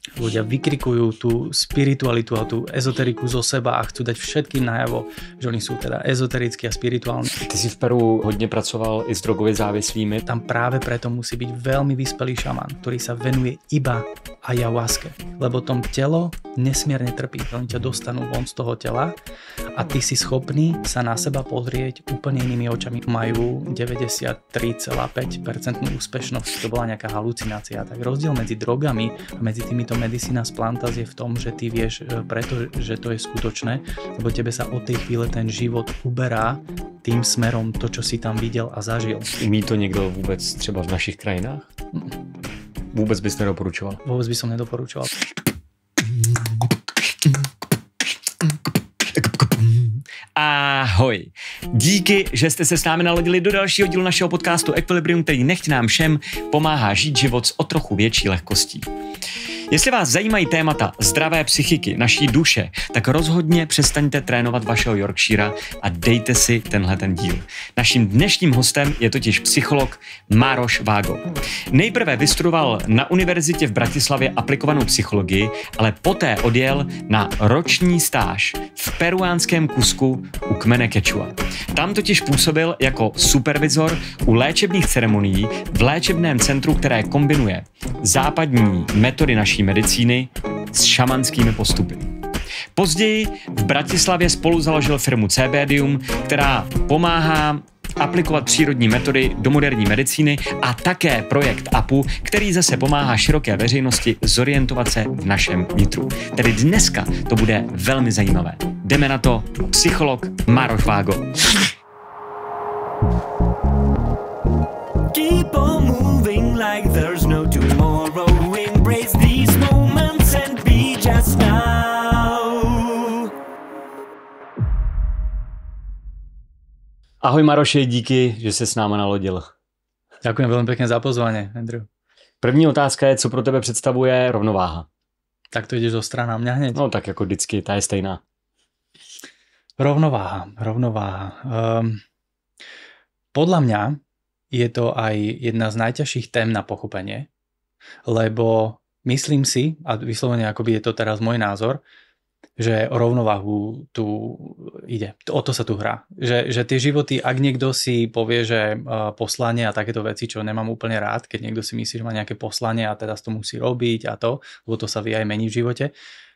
Ľudia vykrikujú tú spiritualitu a tú ezoteriku zo seba a chcú dať všetkým najavo, že oni sú teda ezoterickí a spirituálni. Ty si v Peru hodně pracoval i s drogově závislými. Tam práve preto musí byť veľmi vyspelý šaman, ktorý sa venuje iba ayahuaske, lebo tom telo nesmierne trpí. Oni ťa dostanú von z toho tela a ty si schopný sa na seba pozrieť úplne inými očami. Majú 93,5% úspešnosť, to bola nejaká halucinácia. Tak rozdiel medzi drogami a medzi týmito medicína plantas je v tom, že ty vieš preto, že to je skutočné, lebo tebe sa od tej chvíle ten život uberá tým smerom to, čo si tam videl a zažil. Umí to někdo vůbec třeba v našich krajinách? Vůbec bys nedoporučoval? Vôbec by som nedoporučoval. Ahoj. Díky, že jste se s námi nalodili do dalšího dílu našeho podcastu Equilibrium, který nechť nám všem pomáhá žít život s o trochu větší lehkostí. Jestli vás zajímají témata zdravé psychiky, naší duše, tak rozhodně přestaňte trénovat vašeho Yorkshira a dejte si tenhle díl. Naším dnešním hostem je totiž psycholog Maroš Vágo. Nejprve vystudoval na univerzitě v Bratislavě aplikovanou psychologii, ale poté odjel na roční stáž v peruánském Cusku u kmene Quechua. Tam totiž působil jako supervizor u léčebných ceremonií v léčebném centru, které kombinuje západní metody naší medicíny s šamanskými postupy. Později v Bratislavě spolu založil firmu CBdium, která pomáhá aplikovat přírodní metody do moderní medicíny a také projekt APU, který zase pomáhá široké veřejnosti zorientovat se v našem vnitru. Tedy dneska to bude velmi zajímavé. Jdeme na to, psycholog Maroš Vágo. Keep on moving like there's no tomorrow. Embrace these moments and be just now. Ahoj Maroši, díky, že se s náma nalodil. Ďakujem veľmi pekne za pozvanie, Andrew. První otázka je, co pro tebe představuje rovnováha? Tak to ideš zo strany na mňa hneď? No tak jako vždycky, ta je stejná. Rovnováha. Podľa mňa je to aj jedna z najťažších tém na pochopenie, lebo myslím si, a vyslovene akoby je to teraz môj názor, že o rovnováhu tu ide. O to sa tu hrá. Že tie životy, ak niekto si povie, že poslanie a takéto veci, čo nemám úplne rád, keď niekto si myslí, že má nejaké poslanie a teraz to musí robiť a to, lebo to sa vie aj meniť v živote.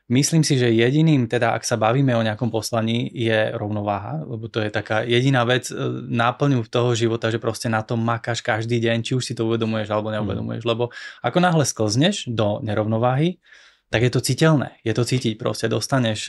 Myslím si, že jediným, teda ak sa bavíme o nejakom poslaní, je rovnováha, lebo to je taká jediná vec náplňu toho života, že proste na tom makáš každý deň, či už si to uvedomuješ alebo neuvedomuješ, lebo ako náhle sklzneš do nerovnováhy, tak je to citeľné, je to cítiť proste, dostaneš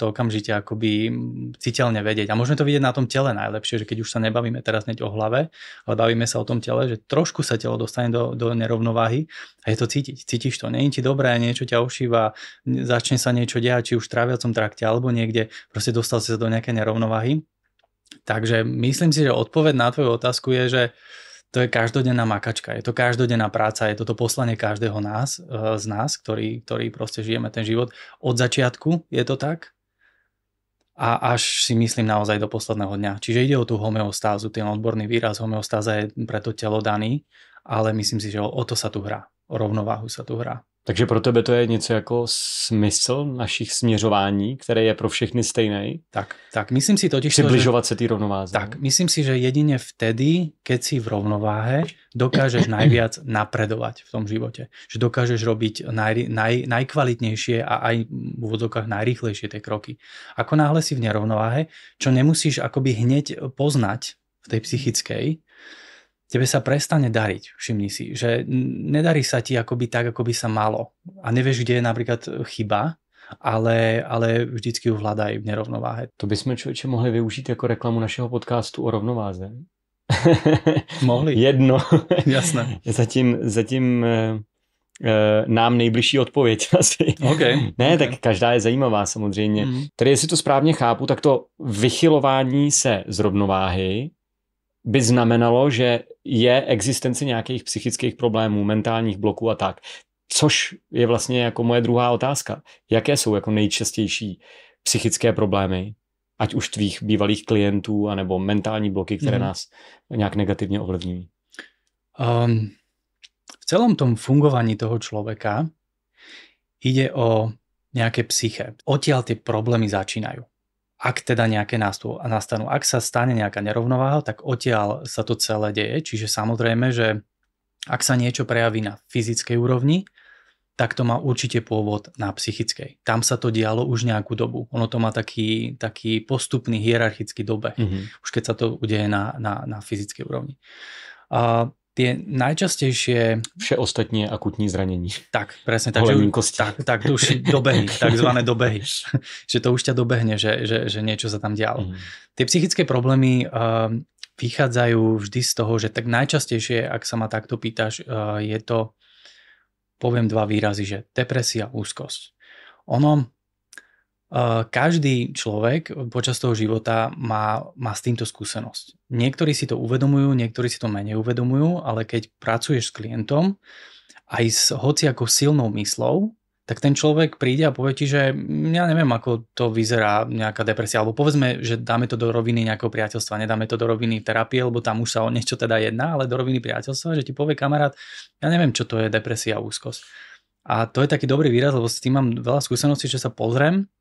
to okamžite akoby citeľne vedieť a môžeme to vidieť na tom tele najlepšie, že keď už sa nebavíme teraz hneď o hlave, ale bavíme sa o tom tele, že trošku sa telo dostane do nerovnováhy a je to cítiš to, nie je ti dobré, niečo ťa ošíva, začne sa niečo diať, či už v tráviacom trakte alebo niekde, proste dostal si sa do nejakej nerovnováhy. Takže myslím si, že odpoveď na tvoju otázku je, že to je každodenná makačka, je to každodenná práca, je toto poslanie každého z nás, ktorý proste žijeme ten život. Od začiatku je to tak a až si myslím naozaj do posledného dňa. Čiže ide o tú homeostázu, ten odborný výraz homeostáza je pre to telo daný, ale myslím si, že o to sa tu hrá, o rovnováhu sa tu hrá. Takže pro tebe to je něco jako smysl našich směřování, které je pro všechny stejný? Tak myslím si totiž přibližovat se té rovnováze. Tak, myslím si, že jedine vtedy, keď si v rovnováhe, dokážeš najviac napredovať v tom živote. Že dokážeš robiť najkvalitnejšie a aj v úvodzovkách najrýchlejšie tie kroky. Ako náhle si v nerovnováhe, čo nemusíš akoby hneď poznať v tej psychickej, tebe sa prestane dariť, všimni si, že nedarí sa ti akoby tak, ako by sa malo. A nevieš, kde je napríklad chyba, ale vždycky ju hľadaj v nerovnováhe. To bychom člověče mohli využít jako reklamu našeho podcastu o rovnováze. Mohli. Jedno. Jasné. Zatím nám nejbližší odpověď asi. Okay. Ne, tak každá je zajímavá samozřejmě. Tedy jestli to správně chápu, tak to vychylování se z rovnováhy by znamenalo, že je existence nějakých psychických problémů, mentálních bloků a tak. Což je vlastně jako moje druhá otázka. Jaké jsou jako nejčastější psychické problémy, ať už tvých bývalých klientů, anebo mentální bloky, které nás nějak negativně ovlivňují? V celom tom fungovaní toho človeka ide o nejaké psyché. Odtiaľ tie problémy začínajú. Ak teda nejaké nastanú. Ak sa stane nejaká nerovnováha, tak odtiaľ sa to celé deje. Čiže samozrejme, že ak sa niečo prejaví na fyzickej úrovni, tak to má určite pôvod na psychickej. Tam sa to dialo už nejakú dobu. Ono to má taký postupný hierarchický dobeh. Už keď sa to udeje na fyzickej úrovni. A tie najčastejšie... Vše ostatní akutní zranění. Tak, presne. Tak, to už dobehy, takzvané dobehy. Že to už ťa dobehne, že niečo sa tam dialo. Tie psychické problémy vychádzajú vždy z toho, že tak najčastejšie, ak sa ma takto pýtaš, je to, poviem dva výrazy, že depresia, úzkosť. Každý človek počas toho života má s týmto skúsenosť. Niektorí si to uvedomujú, niektorí si to menej uvedomujú, ale keď pracuješ s klientom aj s hociakou silnou myslou, tak ten človek príde a povie ti, že ja neviem, ako to vyzerá nejaká depresia, alebo povedzme, že dáme to do roviny nejakého priateľstva, nedáme to do roviny terapie, lebo tam už sa o niečo teda jedná, ale do roviny priateľstva, že ti povie kamarát, ja neviem, čo to je depresia a úzkosť. A to je taký dobrý výraz, lebo s tým mám veľa skúseností, že sa pozriem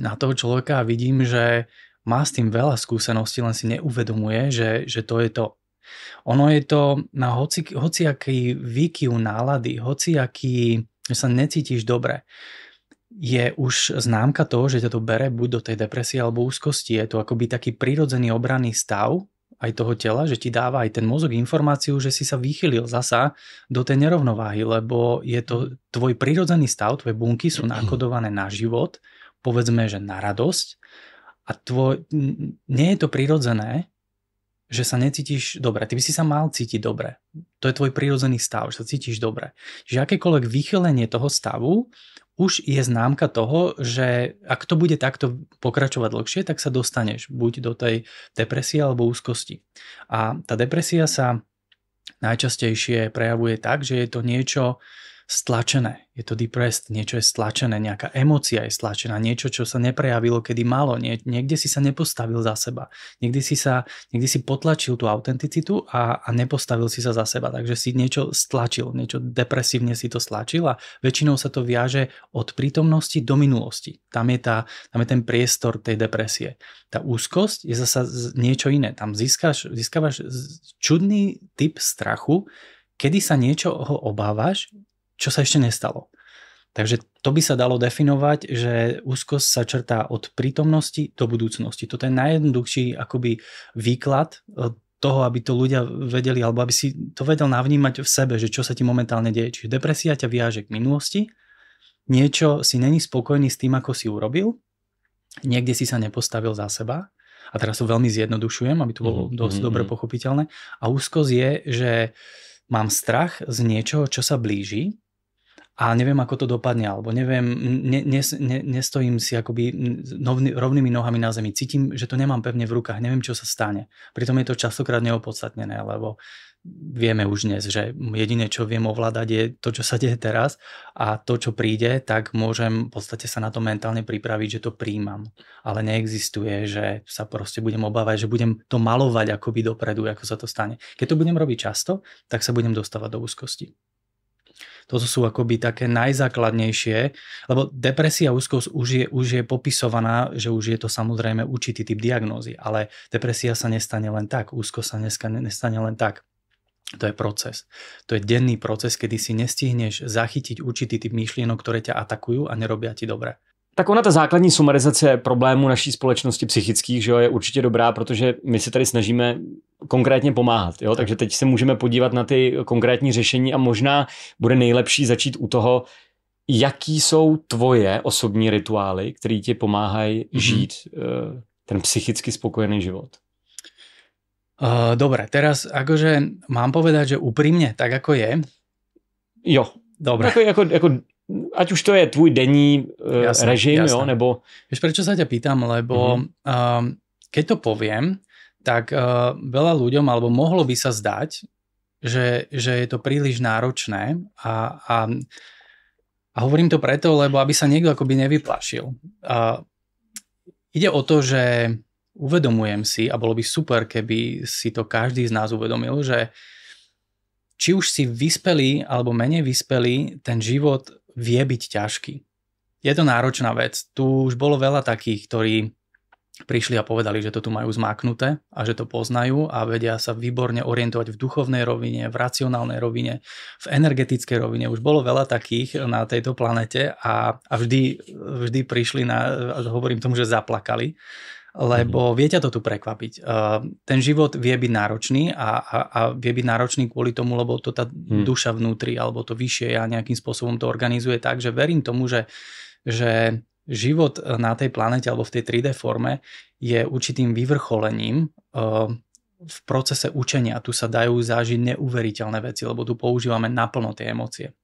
na toho človeka a vidím, že má s tým veľa skúseností, len si neuvedomuje, že to je to. Ono je to na hociaký výkyv nálady, hociaký, že sa necítiš dobre, je už známka toho, že ťa to bere buď do tej depresie alebo úzkosti. Je to akoby taký prirodzený obranný stav aj toho tela, že ti dáva aj ten mozog informáciu, že si sa vychylil zasa do tej nerovnováhy, lebo je to tvoj prirodzený stav, tvoje bunky sú nakodované na život, povedzme, že na radosť a nie je to prirodzené, že sa necítiš dobre. Ty by si sa mal cítiť dobre. To je tvoj prirodzený stav, že sa cítiš dobre. Čiže akékoľvek vychylenie toho stavu už je známka toho, že ak to bude takto pokračovať dlhšie, tak sa dostaneš buď do tej depresie alebo úzkosti. A tá depresia sa najčastejšie prejavuje tak, že je to niečo stlačené. Je to depressed, niečo je stlačené, nejaká emócia je stlačená, niečo, čo sa neprejavilo, kedy malo. Niekde si sa nepostavil za seba. Niekde si potlačil tú autenticitu a nepostavil si sa za seba. Takže si niečo stlačil, niečo depresívne si to stlačil a väčšinou sa to viaže od prítomnosti do minulosti. Tam je ten priestor tej depresie. Tá úzkosť je zasa niečo iné. Tam získavaš čudný typ strachu, kedy sa niečoho obávaš, čo sa ešte nestalo. Takže to by sa dalo definovať, že úzkosť sa črtá od prítomnosti do budúcnosti. Toto je najjednoduchší akoby výklad toho, aby to ľudia vedeli, alebo aby si to vedel navnímať v sebe, že čo sa ti momentálne deje. Čiže depresia ťa viaže k minulosti, niečo si není spokojný s tým, ako si urobil, niekde si sa nepostavil za seba, a teraz to veľmi zjednodušujem, aby to bolo dosť dobre pochopiteľné. A úzkosť je, že mám strach z niečoho, čo sa blíži, a neviem, ako to dopadne, alebo neviem, nestojím si akoby rovnými nohami na zemi. Cítim, že to nemám pevne v rukách, neviem, čo sa stane. Pritom je to častokrát neopodstatnené, lebo vieme už dnes, že jediné, čo viem ovládať, je to, čo sa deje teraz a to, čo príde, tak môžem v podstate sa na to mentálne pripraviť, že to príjmam. Ale neexistuje, že sa proste budem obávať, že budem to malovať akoby dopredu, ako sa to stane. Keď to budem robiť často, tak sa budem dostávať do úzkosti. Toto sú akoby také najzákladnejšie, lebo depresia a úzkosť už je popisovaná, že už je to samozrejme určitý typ diagnózy, ale depresia sa nestane len tak, úzkosť sa nestane len tak. To je proces. To je denný proces, kedy si nestihneš zachytiť určitý typ myšlienok, ktoré ťa atakujú a nerobia ti dobre. Tak ona ta základní sumarizace problémů naší společnosti psychických, že jo, je určitě dobrá, protože my se tady snažíme konkrétně pomáhat, jo? Takže teď se můžeme podívat na ty konkrétní řešení a možná bude nejlepší začít u toho, jaký jsou tvoje osobní rituály, které ti pomáhají žít ten psychicky spokojený život. Dobre, teraz akože mám povedať, že úprimne, tak ako je? Jo. Dobre. Jako ať už to je tvůj denní režim, jasné. Jo, nebo... Vieš, prečo sa ťa pýtam, lebo keď to poviem, tak veľa ľuďom, alebo mohlo by sa zdať, že je to príliš náročné a hovorím to preto, lebo aby sa niekto akoby nevyplašil. Ide o to, že uvedomujem si, a bolo by super, keby si to každý z nás uvedomil, že či už si vyspelý alebo menej vyspelý, ten život vie byť ťažký. Je to náročná vec. Tu už bolo veľa takých, ktorí prišli a povedali, že to tu majú zmáknuté a že to poznajú a vedia sa výborne orientovať v duchovnej rovine, v racionálnej rovine, v energetickej rovine. Už bolo veľa takých na tejto planete a vždy prišli hovorím tomu, že zaplakali, lebo vie ťa to tu prekvapiť. Ten život vie byť náročný a vie byť náročný kvôli tomu, lebo to tá duša vnútri alebo to vyššie ja nejakým spôsobom to organizuje tak, že verím tomu, že život na tej planete alebo v tej 3D forme je určitým vyvrcholením v procese učenia. Tu sa dajú zažiť neuveriteľné veci, lebo tu používame naplno tie emócie.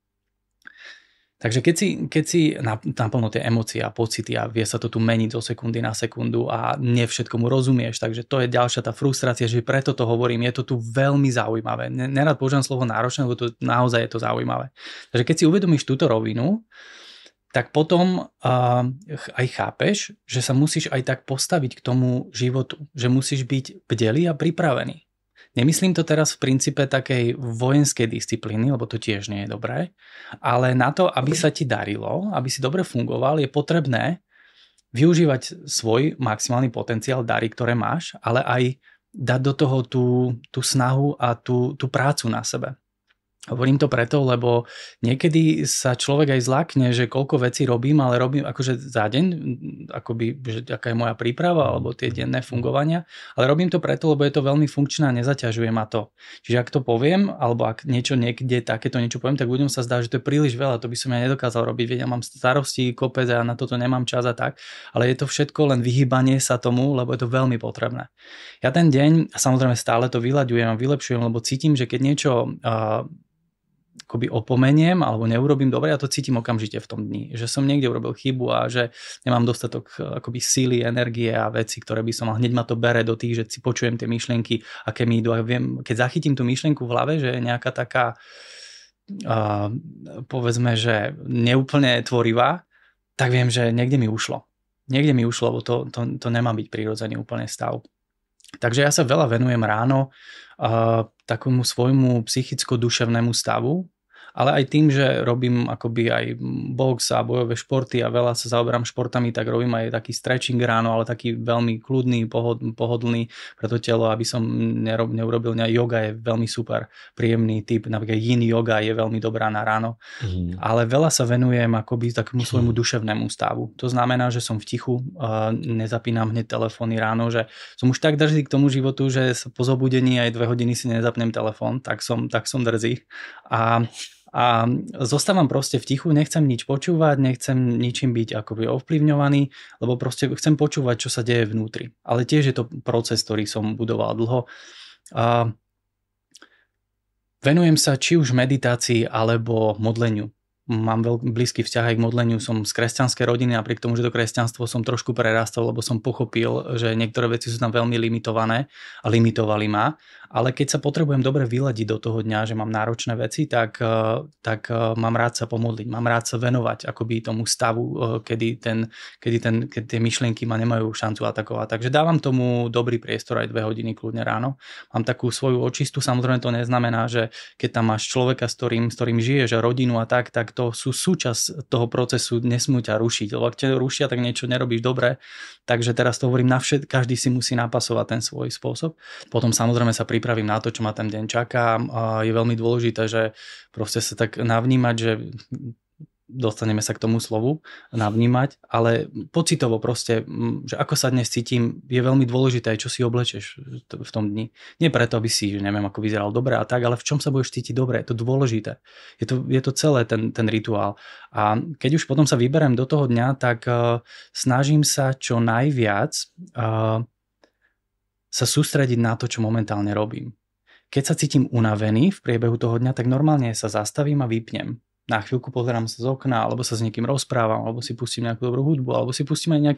Takže keď si naplno tie emócie a pocity a vie sa to tu meniť zo sekundy na sekundu a nie všetkomu rozumieš, takže to je ďalšia tá frustrácia, že preto to hovorím, je to tu veľmi zaujímavé. Nerad používam slovo náročné, lebo to naozaj je to zaujímavé. Takže keď si uvedomíš túto rovinu, tak potom aj chápeš, že sa musíš aj tak postaviť k tomu životu, že musíš byť bdelý a pripravený. Nemyslím to teraz v princípe takej vojenskej disciplíny, lebo to tiež nie je dobré, ale na to, aby sa ti darilo, aby si dobre fungoval, je potrebné využívať svoj maximálny potenciál, dary, ktoré máš, ale aj dať do toho tú snahu a tú prácu na sebe. Hovorím to preto, lebo niekedy sa človek aj zlákne, že koľko vecí robím, ale robím akože za deň, akoby, že aká je moja príprava alebo tie denné fungovania, ale robím to preto, lebo je to veľmi funkčné a nezaťažuje ma to. Čiže ak to poviem, alebo ak niečo niekde takéto niečo poviem, tak ľuďom sa zdá, že to je príliš veľa, to by som ja nedokázal robiť, veď ja mám starosti, kopec a na toto nemám čas a tak, ale je to všetko len vyhýbanie sa tomu, lebo je to veľmi potrebné. Ja ten deň, samozrejme stále to vyľaďujem a vylepšujem, lebo cítim, že keď niečo akoby opomeniem alebo neurobím dobre, ja to cítim okamžite v tom dni, že som niekde urobil chybu a že nemám dostatok akoby síly, energie a veci, ktoré by som mal. Hneď ma to bere do tých, že si počujem tie myšlienky, aké mi idú a viem, keď zachytím tú myšlienku v hlave, že je nejaká taká povedzme, že neúplne tvorivá, tak viem, že niekde mi ušlo, lebo to nemá byť prirodzený úplne stav. Takže ja sa veľa venujem ráno takomu svojmu psychicko-duševnému stavu, ale aj tým, že robím akoby aj box a bojové športy a veľa sa zaoberám športami, tak robím aj taký stretching ráno, ale taký veľmi kľudný, pohodlný pre to telo, aby som neurobil yoga je veľmi super, príjemný typ, napríklad yin yoga je veľmi dobrá na ráno, ale veľa sa venujem akoby takému svojmu duševnému stavu. To znamená, že som v tichu, nezapínam hneď telefóny ráno, že som už tak drzý k tomu životu, že po zobudení aj 2 hodiny si nezapnem telefón, tak som drzý a zostávam proste v tichu, nechcem nič počúvať, nechcem ničím byť akoby ovplyvňovaný, lebo proste chcem počúvať, čo sa deje vnútri. Ale tiež je to proces, ktorý som budoval dlho. Venujem sa či už meditácii alebo modleniu. Mám veľmi blízky vzťah aj k modleniu, som z kresťanskej rodiny, napriek tomu, že to kresťanstvo som trošku prerastol, lebo som pochopil, že niektoré veci sú tam veľmi limitované a limitovali ma, ale keď sa potrebujem dobre vyladiť do toho dňa, že mám náročné veci, tak mám rád sa pomodliť, mám rád sa venovať akoby tomu stavu, kedy tie myšlienky ma nemajú šancu atakovať. Takže dávam tomu dobrý priestor aj 2 hodiny kľudne ráno. Mám takú svoju očistu, samozrejme to neznamená, že keď tam máš človeka, s ktorým žiješ, rodinu a tak to sú súčasť toho procesu, nesmú ťa rušiť, lebo ak ťa rušia, tak niečo nerobíš dobre, takže teraz to hovorím každý si musí napasovať ten svoj spôsob. Potom samozrejme sa pripravím na to, čo ma ten deň čaká. Je veľmi dôležité, že proste sa tak navnímať, že dostaneme sa k tomu slovu, navnímať, ale pocitovo proste, že ako sa dnes cítim, je veľmi dôležité, čo si oblečeš v tom dni. Nie preto, aby si, neviem, ako vyzeral dobre a tak, ale v čom sa budeš cítiť dobre, je to dôležité. Je to celé ten rituál. A keď už potom sa vyberiem do toho dňa, tak snažím sa čo najviac sa sústrediť na to, čo momentálne robím. Keď sa cítim unavený v priebehu toho dňa, tak normálne sa zastavím a vypnem. Na chvíľku pozerám sa z okna, alebo sa s niekým rozprávam, alebo si pustím nejakú dobrú hudbu, alebo si pustím aj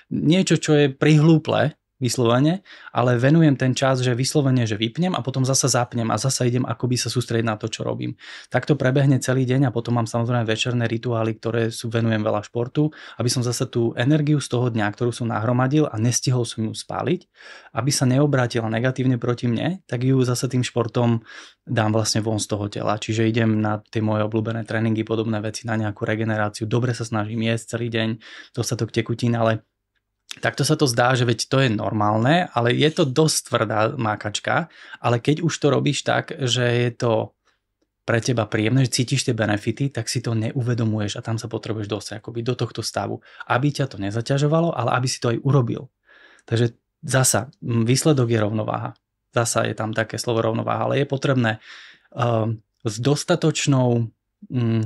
niečo, čo je prihlúple, vyslovene, ale venujem ten čas, že vyslovene, že vypnem a potom zasa zapnem a zasa idem akoby sa sústrediť na to, čo robím. Takto prebehne celý deň a potom mám samozrejme večerné rituály, ktoré venujem veľa športu, aby som zasa tú energiu z toho dňa, ktorú som nahromadil a nestihol som ju spáliť, aby sa neobrátila negatívne proti mne, tak ju zasa tým športom dám vlastne von z toho tela. Čiže idem na tie moje obľúbené tréningy, podobné veci, na nejakú regeneráciu. Dobre sa snažím jesť celý deň, dostatok tekutín, ale takto sa to zdá, že veď to je normálne, ale je to dosť tvrdá mákačka, ale keď už to robíš tak, že je to pre teba príjemné, že cítiš tie benefity, tak si to neuvedomuješ a tam sa potrebuješ dostať akoby do tohto stavu, aby ťa to nezaťažovalo, ale aby si to aj urobil. Takže zasa, výsledok je rovnováha. Zasa je tam také slovo rovnováha, ale je potrebné s dostatočnou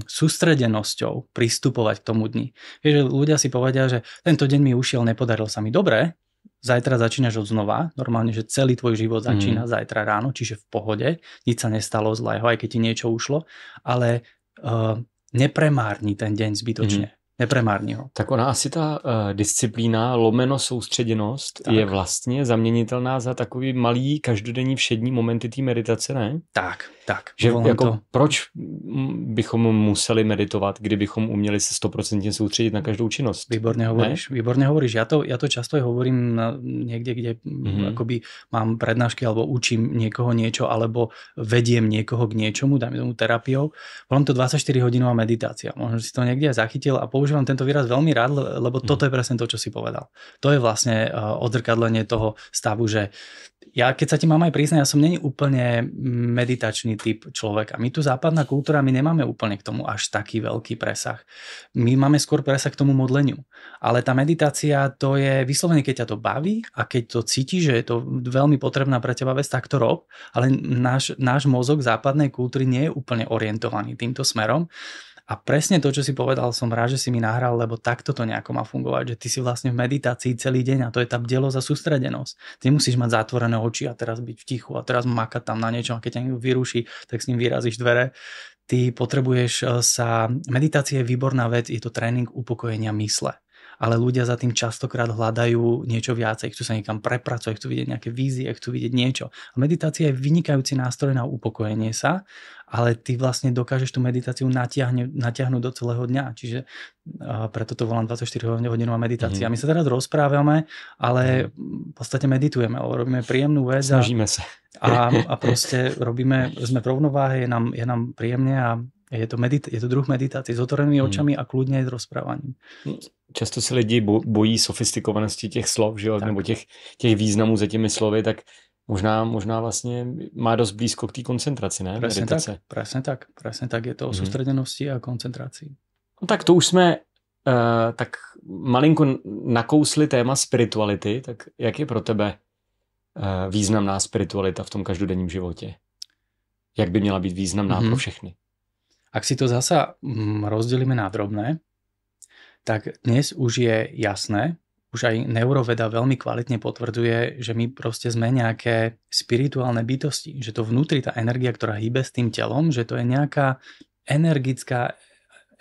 sústredenosťou pristupovať k tomu dni. Vieš, že ľudia si povedia, že tento deň mi ušiel, nepodaril sa mi. Dobre, zajtra začínaš od znova, normálne, že celý tvoj život začína zajtra ráno, čiže v pohode, nič sa nestalo zlého, aj keď ti niečo ušlo, ale nepremárni ten deň zbytočne. Nepremárni ho. Tak ona asi ta disciplína, lomeno soustředěnost tak. Je vlastně zaměnitelná za takový malý každodenní všední momenty té meditace, ne? Tak. Že jako proč bychom museli meditovat, kdybychom uměli se 100% soustředit na každou činnost? Výborne hovoríš. Ja to často hovorím niekde, kde akoby mám prednášky alebo učím niekoho niečo alebo vediem niekoho k niečomu, dajme tomu terapiou. Volám to 24-hodinová meditácia. Možno si to niekde aj zachytil a používam tento výraz veľmi rád, lebo toto je presne to, čo si povedal. To je vlastne odzrkadlenie toho stavu, že ja keď sa ti mám aj priznať, ja som není úplne meditačný typ človeka. My tu západná kultúra, my nemáme úplne k tomu až taký veľký presah. My máme skôr presah k tomu modleniu. Ale tá meditácia, to je vyslovene, keď ťa to baví a keď to cítiš, že je to veľmi potrebná pre teba vec, tak to rob. Ale náš mozog západnej kultúry nie je úplne orientovaný týmto smerom. A presne to, čo si povedal, som rád, že si mi nahral, lebo takto to nejako má fungovať, že ty si vlastne v meditácii celý deň a to je tá bdelosť a sústredenosť. Ty musíš mať zatvorené oči a teraz byť v tichu a teraz makať tam na niečo a keď ťa niekto vyruší, tak s ním vyrazíš dvere. Ty potrebuješ meditácia je výborná vec, je to tréning upokojenia mysle. Ale ľudia za tým častokrát hľadajú niečo viacej, chcú sa niekam prepracovať, chcú vidieť nejaké vízie, chcú vidieť niečo. A meditácia je vynikajúci nástroj na upokojenie sa, ale ty vlastne dokážeš tú meditáciu natiahnuť do celého dňa. Čiže preto to volám 24-hodinová meditácia. My sa teraz rozprávame, ale v podstate meditujeme, robíme príjemnú vec. Snažíme sa. A proste sme v rovnováhe, je nám príjemne a je to druh meditácie s otvorenými očami a kľudne aj s rozprávaním. Často se lidi bojí sofistikovanosti těch slov, že jo? Nebo těch významů za těmi slovy, tak možná vlastně má dost blízko k té koncentraci, ne? Presne tak. Je to o sústredenosti a koncentrácii. No tak to už jsme tak malinko nakousli téma spirituality, tak jak je pro tebe významná spiritualita v tom každodenním životě? Jak by měla být významná pro všechny? Ak si to zasa rozdelíme na drobné, tak dnes už je jasné, už aj neuroveda veľmi kvalitne potvrdzuje, že my proste sme nejaké spirituálne bytosti, že to vnútri tá energia, ktorá hýbe s tým telom, že to je nejaká energická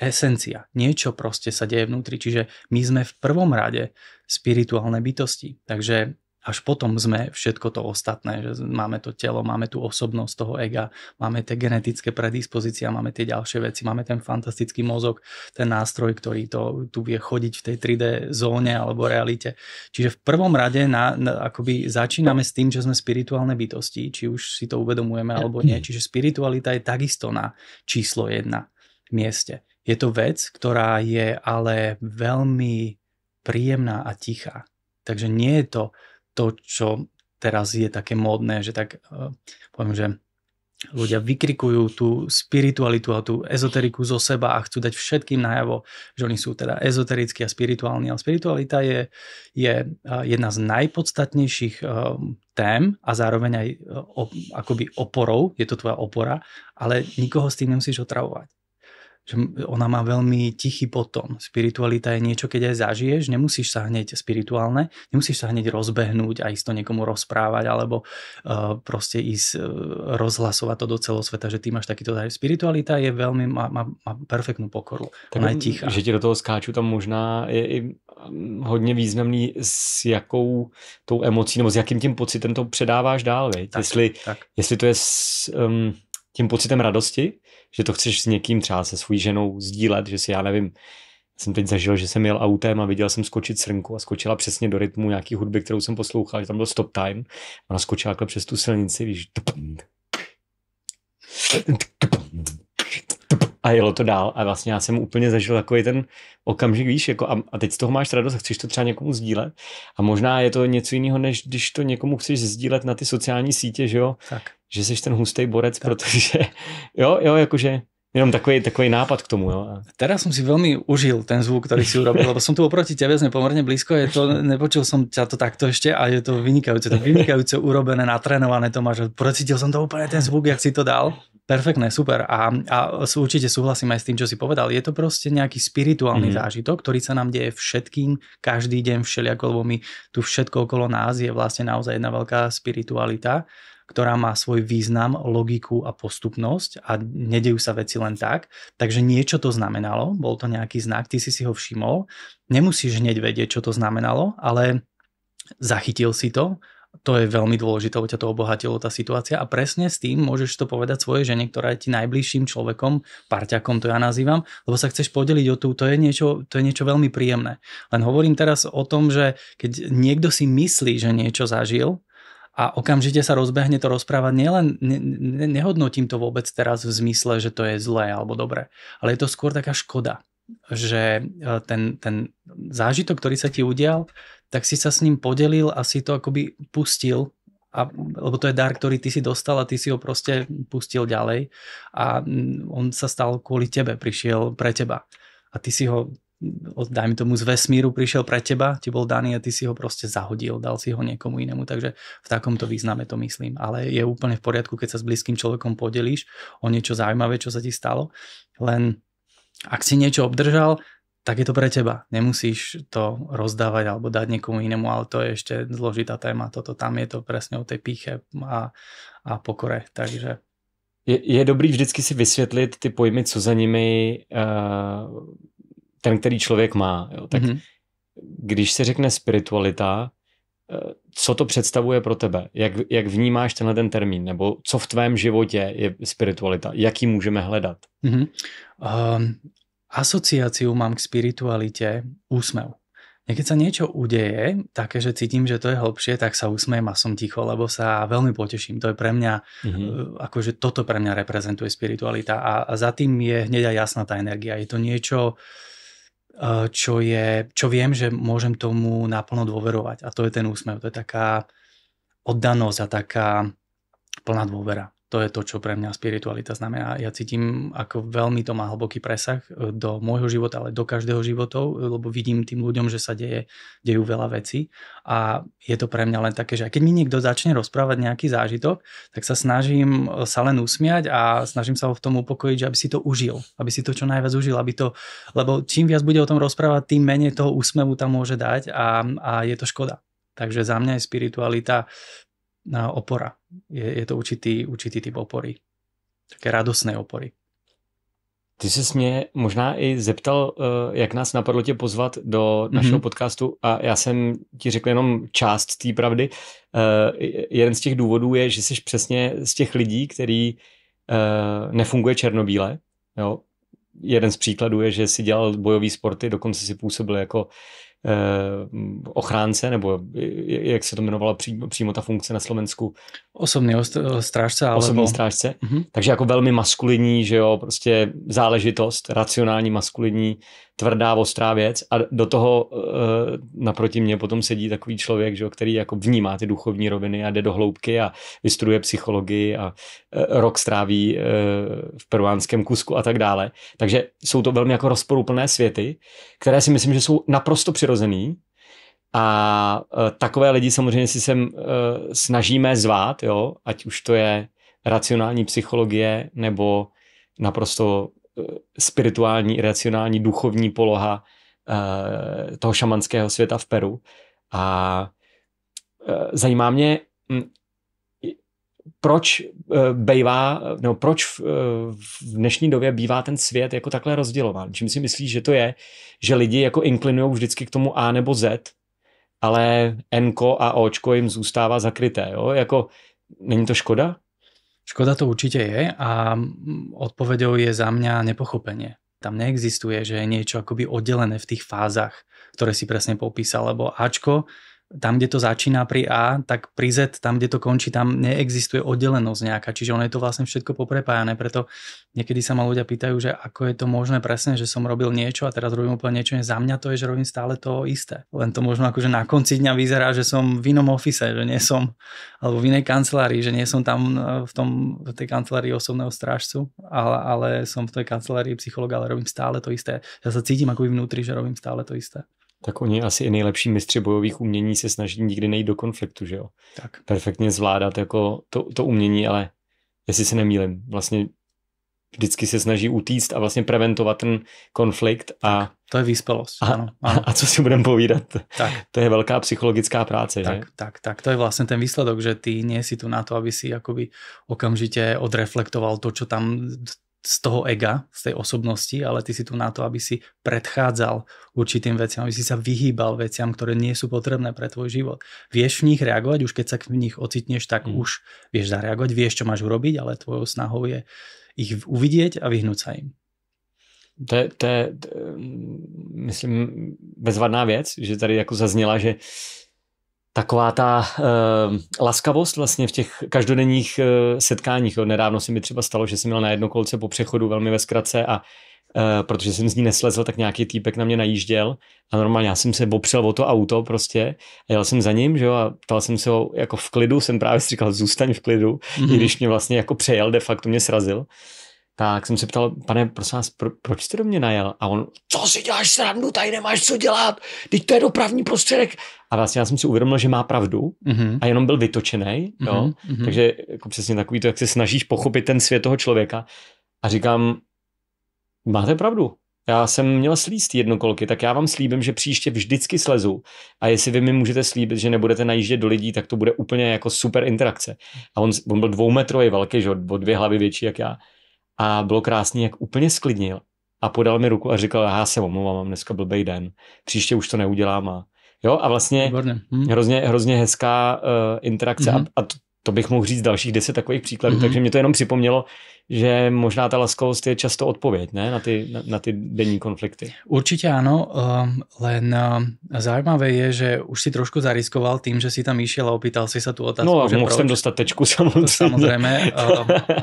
esencia. Niečo proste sa deje vnútri, čiže my sme v prvom rade spirituálne bytosti. Takže až potom sme všetko to ostatné, že máme to telo, máme tú osobnosť toho ega, máme tie genetické predispozície, máme tie ďalšie veci, máme ten fantastický mozog, ten nástroj, ktorý tu vie chodiť v tej 3D zóne alebo realite. Čiže v prvom rade akoby začíname s tým, že sme spirituálne bytosti, či už si to uvedomujeme alebo nie. Čiže spiritualita je takisto na číslo 1 mieste. Je to vec, ktorá je ale veľmi príjemná a tichá. Takže nie je to, čo teraz je také módne, že tak poviem, že ľudia vykrikujú tú spiritualitu a tú ezoteriku zo seba a chcú dať všetkým najavo, že oni sú teda ezoterickí a spirituálni. Ale spiritualita je jedna z najpodstatnejších tém a zároveň aj akoby oporou, je to tvoja opora, ale nikoho s tým nemusíš otravovať. Že ona má veľmi tichý potom. Spiritualita je niečo, keď aj zažiješ, nemusíš sa hneď spirituálne, nemusíš sa hneď rozbehnúť a ísť to niekomu rozprávať alebo proste ísť rozhlasovať to do celosveta, že ty máš takýto zážitok. Spiritualita je veľmi, má perfektnú pokoru. Tak ona je tichá. Že ti do toho skáču, tam možná je i hodně významný, s jakou tou emocí nebo s jakým tím pocitem to předáváš dál. Jestli to je tím pocitem radosti, že to chceš s někým, třeba se svojí ženou sdílet, že si, já nevím, jsem teď zažil, že jsem jel autem a viděl jsem skočit srnku a skočila přesně do rytmu nějaký hudby, kterou jsem poslouchal, že tam byl stop time. Ona skočila takhle přes tu silnici, víš, a jelo to dál a vlastně já jsem úplně zažil takový ten okamžik, víš, jako a teď z toho máš radost a chceš to třeba někomu sdílet a možná je to něco jiného, než když to někomu chceš sdílet na ty sociální sítě, že jo, tak. Že jsi ten hustý borec, tak. Protože jo, jakože jenom takový nápad k tomu, jo. Teraz som si veľmi užil ten zvuk, ktorý si urobil, lebo som tu oproti tebe, sme pomerne blízko, nepočul som ťa to takto ešte a je to vynikajúce urobené, natrénované to máš, procítil som to úplne ten zvuk, jak si to dal. Perfektné, super. A určite súhlasím aj s tým, čo si povedal. Je to proste nejaký spirituálny zážitok, ktorý sa nám deje všetkým, každý deň všelijako, lebo my tu všetko okolo nás je vlastne naozaj jedna veľká spiritualita, ktorá má svoj význam, logiku a postupnosť a nedejú sa veci len tak. Takže niečo to znamenalo, bol to nejaký znak, ty si ho všimol. Nemusíš hneď vedieť, čo to znamenalo, ale zachytil si to. To je veľmi dôležité, lebo ťa to obohatilo tá situácia a presne s tým môžeš to povedať svojej žene, ktorá je ti najbližším človekom, parťakom to ja nazývam, lebo sa chceš podeliť o to je niečo veľmi príjemné. Len hovorím teraz o tom, že keď niekto si myslí, že niečo zažil, a okamžite sa rozbehne to rozprávať, nehodnotím to vôbec teraz v zmysle, že to je zlé alebo dobré, ale je to skôr taká škoda, že ten zážitok, ktorý sa ti udial, tak si sa s ním podelil a si to akoby pustil, lebo to je dar, ktorý ty si dostal a ty si ho proste pustil ďalej a on sa stal kvôli tebe, prišiel pre teba a ty si ho, dajme tomu, z vesmíru prišiel pre teba, ti bol daný a ty si ho proste zahodil, dal si ho niekomu inému, takže v takomto význame to myslím. Ale je úplne v poriadku, keď sa s blízkym človekom podelíš o niečo zaujímavé, čo sa ti stalo. Len ak si niečo obdržal, tak je to pre teba. Nemusíš to rozdávať alebo dať niekomu inému, ale to je ešte zložitá téma. Tam je to presne o tej pýche a pokore. Takže je dobrý vždycky si vysvětlit ty pojmy, co za nimi ten, který člověk má. Jo. Tak když se řekne spiritualita, co to představuje pro tebe? Jak vnímáš tenhle ten termín? Nebo co v tvém životě je spiritualita? Jak ji můžeme hledat? Asociáciu mám k spiritualite úsmev. Keď sa niečo udeje, také, že cítim, že to je hlbšie, tak sa usmejem a som ticho, lebo sa veľmi poteším. To je pre mňa, akože toto pre mňa reprezentuje spiritualita a za tým je hneď aj jasná tá energia. Je to niečo, čo viem, že môžem tomu naplno dôverovať a to je ten úsmev. To je taká oddanosť a taká plná dôvera. To je to, čo pre mňa spiritualita znamená. Ja cítim, ako veľmi to má hlboký presah do môjho života, ale do každého životov, lebo vidím tým ľuďom, že sa dejú veľa vecí a je to pre mňa len také, že keď mi niekto začne rozprávať nejaký zážitok, tak sa snažím sa len usmiať a snažím sa ho v tom upokojiť, že aby si to užil, aby si to čo najviac užil, lebo čím viac bude o tom rozprávať, tým menej toho úsmevu tam môže dať a je to škoda. Takže za mňa je spiritualita opora. Je to určitý typ opory. Také radostné opory. Ty jsi mě možná i zeptal, jak nás napadlo tě pozvat do našeho podcastu a já jsem ti řekl jenom část té pravdy. Jeden z těch důvodů je, že jsi přesně z těch lidí, který nefunguje černobíle. Jo? Jeden z příkladů je, že si dělal bojové sporty, dokonce si působil jako ochránce, nebo jak se to jmenovala přímo ta funkce na Slovensku? Osobný strážce. Osobný strážce. Takže jako velmi maskulinní, že jo, prostě záležitost, racionální, maskulinní, tvrdá, ostrá věc a do toho naproti mě potom sedí takový člověk, že jo, který jako vnímá ty duchovní roviny a jde do hloubky a vystuduje psychologii a rok stráví v peruánském Kusku a tak dále. Takže jsou to velmi jako rozporuplné světy, které si myslím, že jsou naprosto přirozený a takové lidi samozřejmě si sem snažíme zvát, jo, ať už to je racionální psychologie nebo naprosto spirituální, racionální, duchovní poloha toho šamanského světa v Peru. A zajímá mě, proč proč v dnešní době bývá ten svět jako takhle rozdělován? Čím si myslíš, že to je, že lidi jako inklinují vždycky k tomu A nebo Z, ale N-ko a Očko jim zůstává zakryté, jo? Jako, není to škoda? Škoda to určite je a odpoveďou je za mňa nepochopenie. Tam neexistuje, že je niečo akoby oddelené v tých fázach, ktoré si presne popísal, lebo Ačko, tam, kde to začína pri A, tak pri Z, tam, kde to končí, tam neexistuje oddelenosť nejaká, čiže ono je to vlastne všetko poprepájané, preto niekedy sa ma ľudia pýtajú, že ako je to možné presne, že som robil niečo a teraz robím úplne niečo, za mňa to je, že robím stále to isté. Len to možno akože na konci dňa vyzerá, že som v inom office, že nie som, alebo v inej kancelárii, že nie som tam v tej kancelárii osobného strážcu, ale som v tej kancelárii psychologa, ale robím stále to isté. Ja sa cítim akoby vnútri, že robím stále to isté. Tak oni asi i nejlepší mistři bojových umění se snaží nikdy nejít do konfliktu, že jo? Tak. Perfektně zvládat jako to umění, ale jestli se nemýlim, vlastně vždycky se snaží utíct a vlastně preventovat ten konflikt a... To je vyspelosť, áno. A co si budem povídat? Tak. To je velká psychologická práce, že? Tak. To je vlastne ten výsledok, že ty nie si tu na to, aby si akoby okamžite odreflektoval to, čo tam z toho ega, z tej osobnosti, ale ty si tu na to, aby si predchádzal určitým veciam, aby si sa vyhýbal veciam, ktoré nie sú potrebné pre tvoj život. Vieš v nich reagovať, už keď sa v nich ocitneš, tak už vieš zareagovať, vieš, čo máš urobiť, ale tvojou snahou je ich uvidieť a vyhnúť sa im. To je myslím, bezvadná věc, že tady jako zazněla, že taková ta laskavost vlastně v těch každodenních setkáních. Nedávno se mi třeba stalo, že jsem měl na jednokolce po přechodu velmi ve zkratce a protože jsem z ní neslezl, tak nějaký týpek na mě najížděl a normálně já jsem se opřel o to auto prostě a jel jsem za ním, že jo, a ptal jsem se ho jako v klidu, jsem právě si říkal, zůstaň v klidu, i když mě vlastně jako přejel, de facto mě srazil. Tak jsem se ptal, pane, prosím vás, proč jste do mě najel? A on, co si děláš srandu, tady nemáš co dělat, teď to je dopravní prostředek. A vlastně já jsem si uvědomil, že má pravdu a jenom byl vytočenej, jo? Takže jako přesně takový to, jak se snažíš pochopit ten svět toho člověka a říkám, máte pravdu, já jsem měl slízt jednokolky, tak já vám slíbím, že příště vždycky slezu a jestli vy mi můžete slíbit, že nebudete najíždět do lidí, tak to bude úplně jako super interakce. A on byl 2metrový velký, že o 2 hlavy větší jak já. A bylo krásný, jak úplně sklidnil a podal mi ruku a říkal, já se omlouvám, mám dneska blbej den, příště už to neudělám. A vlastně hrozně hezká interakce a to bych mohl říct dalších 10 takových příkladů, takže mě to jenom připomnělo, že možná ta laskavost je často odpověď, ne? Na ty denní konflikty. Určite áno, len zaujímavé je, že už si trošku zariskoval tým, že si tam išiel a opýtal si sa tú otázku. No a mohl som dostať tečku, samozrejme.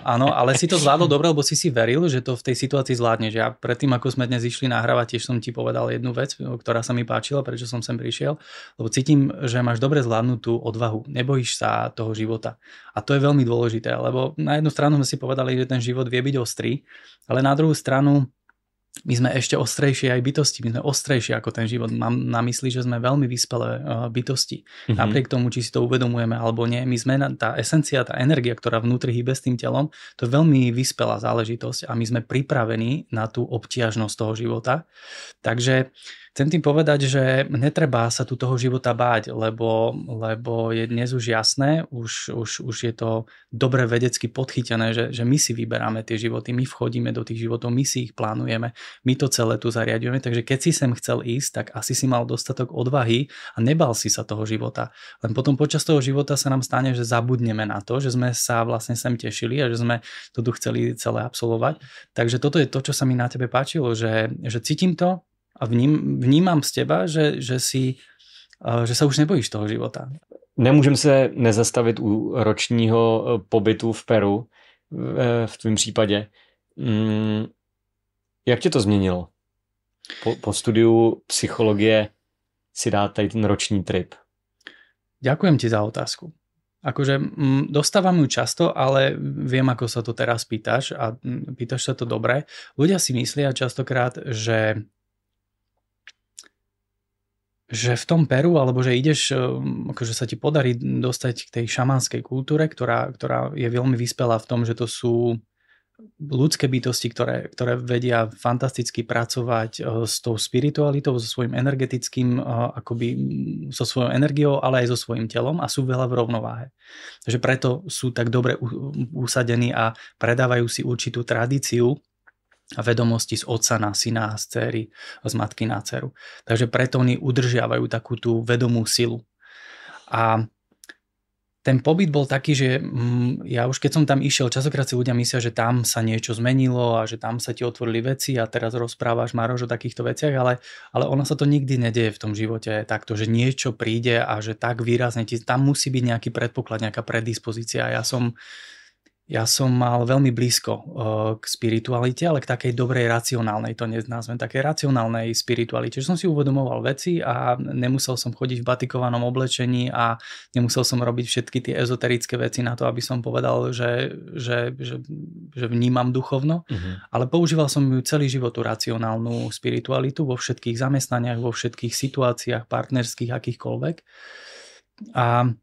Áno, ale si to zvládol dobre, lebo si veril, že to v tej situácii zvládneš. Ja predtým, ako sme dnes išli nahrávať, tiež som ti povedal jednu vec, ktorá sa mi páčila, prečo som sem prišiel, lebo cítim, že máš dobre zvládnutú odvahu. Nebojíš sa toho života. A to je veľmi dôležité, lebo na jednu stranu sme si povedali, že ten život vie byť ostrý, ale na druhú stranu my sme ešte ostrejšie aj bytosti, my sme ostrejšie ako ten život. Mám na mysli, že sme veľmi vyspelé bytosti. Napriek tomu, či si to uvedomujeme alebo nie, my sme tá esencia, tá energia, ktorá vnútri hýbe s tým telom, to je veľmi vyspelá záležitosť a my sme pripravení na tú obťažnosť toho života. Takže chcem tým povedať, že netreba sa tu toho života báť, lebo je dnes už jasné, už je to dobre vedecky podchytené, že my si vyberáme tie životy, my vchodíme do tých životov, my si ich plánujeme, my to celé tu zariadujeme, takže keď si sem chcel ísť, tak asi si mal dostatok odvahy a nebal si sa toho života. Len potom počas toho života sa nám stane, že zabudneme na to, že sme sa vlastne sem tešili a že sme to tu chceli celé absolvovať. Takže toto je to, čo sa mi na tebe páčilo, že cítim to, a vnímám z teba, že sa už nebojíš toho života. Nemůžem se nezastavit u ročního pobytu v Peru v tvém případě. Jak tě to změnilo? Po studiu psychologie si dát tady ten roční trip. Ďakujem ti za otázku. Akože dostávam ju často, ale viem, ako sa to teraz pýtaš a pýtaš sa to dobre. Ľudia si myslia častokrát, že v tom Peru, alebo že ideš, akože sa ti podarí dostať k tej šamanskej kultúre, ktorá je veľmi vyspelá v tom, že to sú ľudské bytosti, ktoré vedia fantasticky pracovať s tou spiritualitou, so svojím energetickým, akoby so svojou energiou, ale aj so svojím telom a sú veľa v rovnováhe. Takže preto sú tak dobre usadení a predávajú si určitú tradíciu a vedomosti z otca na syna, z dcery, z matky na dceru. Takže preto oni udržiavajú takú tú vedomú silu. A ten pobyt bol taký, že ja už keď som tam išiel, častokrát si ľudia myslia, že tam sa niečo zmenilo a že tam sa ti otvorili veci a teraz rozprávaš, Maroš, o takýchto veciach, ale ono sa to nikdy nedieje v tom živote takto, že niečo príde a že tak výrazne tam musí byť nejaký predpoklad, nejaká predispozícia. Ja som mal veľmi blízko k spiritualite, ale k takej dobrej racionálnej, to nenazvem, takej racionálnej spiritualite, že som si uvedomoval veci a nemusel som chodiť v batikovanom oblečení a nemusel som robiť všetky tie ezoterické veci na to, aby som povedal, že vnímam duchovno, ale používal som ju celý život, tú racionálnu spiritualitu vo všetkých zamestnaniach, vo všetkých situáciách partnerských, akýchkoľvek. A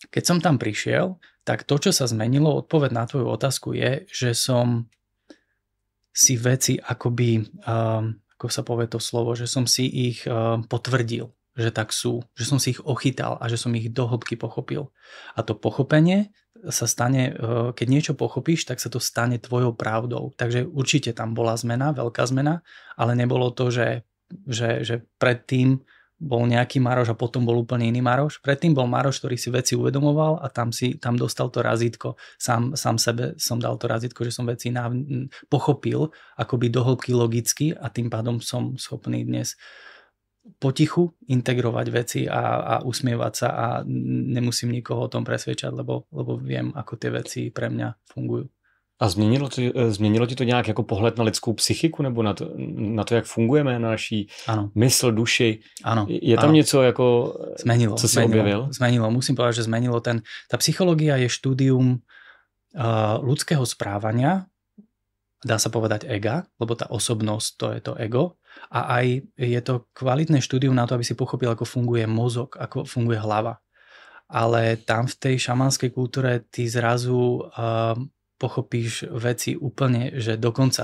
keď som tam prišiel, tak to, čo sa zmenilo, odpoveď na tvoju otázku je, že som si veci akoby, ako sa povie to slovo, že som si ich potvrdil, že tak sú, že som si ich ochytal a že som ich do hĺbky pochopil. A to pochopenie sa stane, keď niečo pochopíš, tak sa to stane tvojou pravdou. Takže určite tam bola zmena, veľká zmena, ale nebolo to, že predtým bol nejaký Maroš a potom bol úplne iný Maroš. Predtým bol Maroš, ktorý si veci uvedomoval a tam dostal to razítko. Sám sebe som dal to razítko, že som veci pochopil akoby do hĺbky logicky a tým pádom som schopný dnes potichu integrovať veci a usmievať sa a nemusím nikoho o tom presvedčať, lebo viem, ako tie veci pre mňa fungujú. A změnilo ti to nějak jako pohled na lidskou psychiku nebo na to jak fungujeme, na naší mysl, duši? Áno. Je tam něco jako, co si objevil? Zmenilo. Musím povedať, že zmenilo. Tá psychológia je štúdium ľudského správania, dá sa povedať ega, lebo tá osobnosť to je to ego. A aj je to kvalitné štúdium na to, aby si pochopil, ako funguje mozog, ako funguje hlava. Ale tam v tej šamanskej kultúre ty zrazu pochopíš veci úplne, že dokonca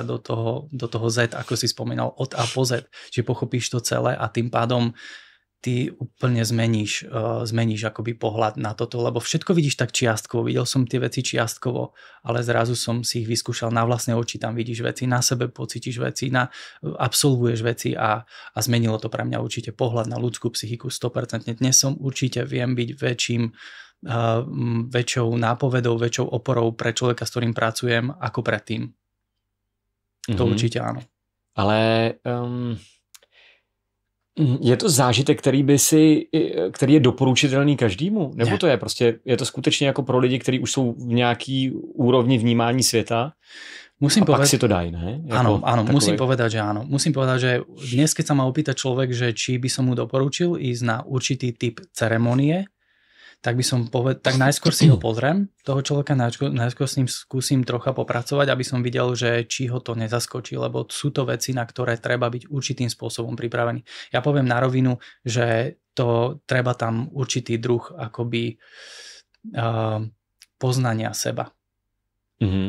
do toho Z, ako si spomínal, od A po Z, že pochopíš to celé a tým pádom ty úplne zmeníš akoby pohľad na toto, lebo všetko vidíš tak čiastkovo, videl som tie veci čiastkovo, ale zrazu som si ich vyskúšal na vlastné oči, tam vidíš veci, na sebe pocítiš veci, absolvuješ veci a zmenilo to pre mňa určite pohľad na ľudskú psychiku 100%. Dnes som určite viem byť väčšou nápovedou, väčšou oporou pre človeka, s ktorým pracujem, ako predtým. To určite áno. Ale je to zážitek, který je doporučitelný každému? Nebo to je prostě, je to skutečně jako pro lidi, kteří už jsou v nějaký úrovni vnímání světa? Pak si to dají, ne? Áno, musím povedať, že áno. Musím povedať, že dnes, keď sa ma opýta človek, že či by som mu doporučil ísť na určitý typ ceremonie, tak by som tak najskôr si ho pozriem, toho človeka, najskôr s ním skúsim trocha popracovať, aby som videl, že či ho to nezaskočí, lebo sú to veci, na ktoré treba byť určitým spôsobom pripravený. Ja poviem na rovinu, že to treba tam určitý druh akoby poznania seba.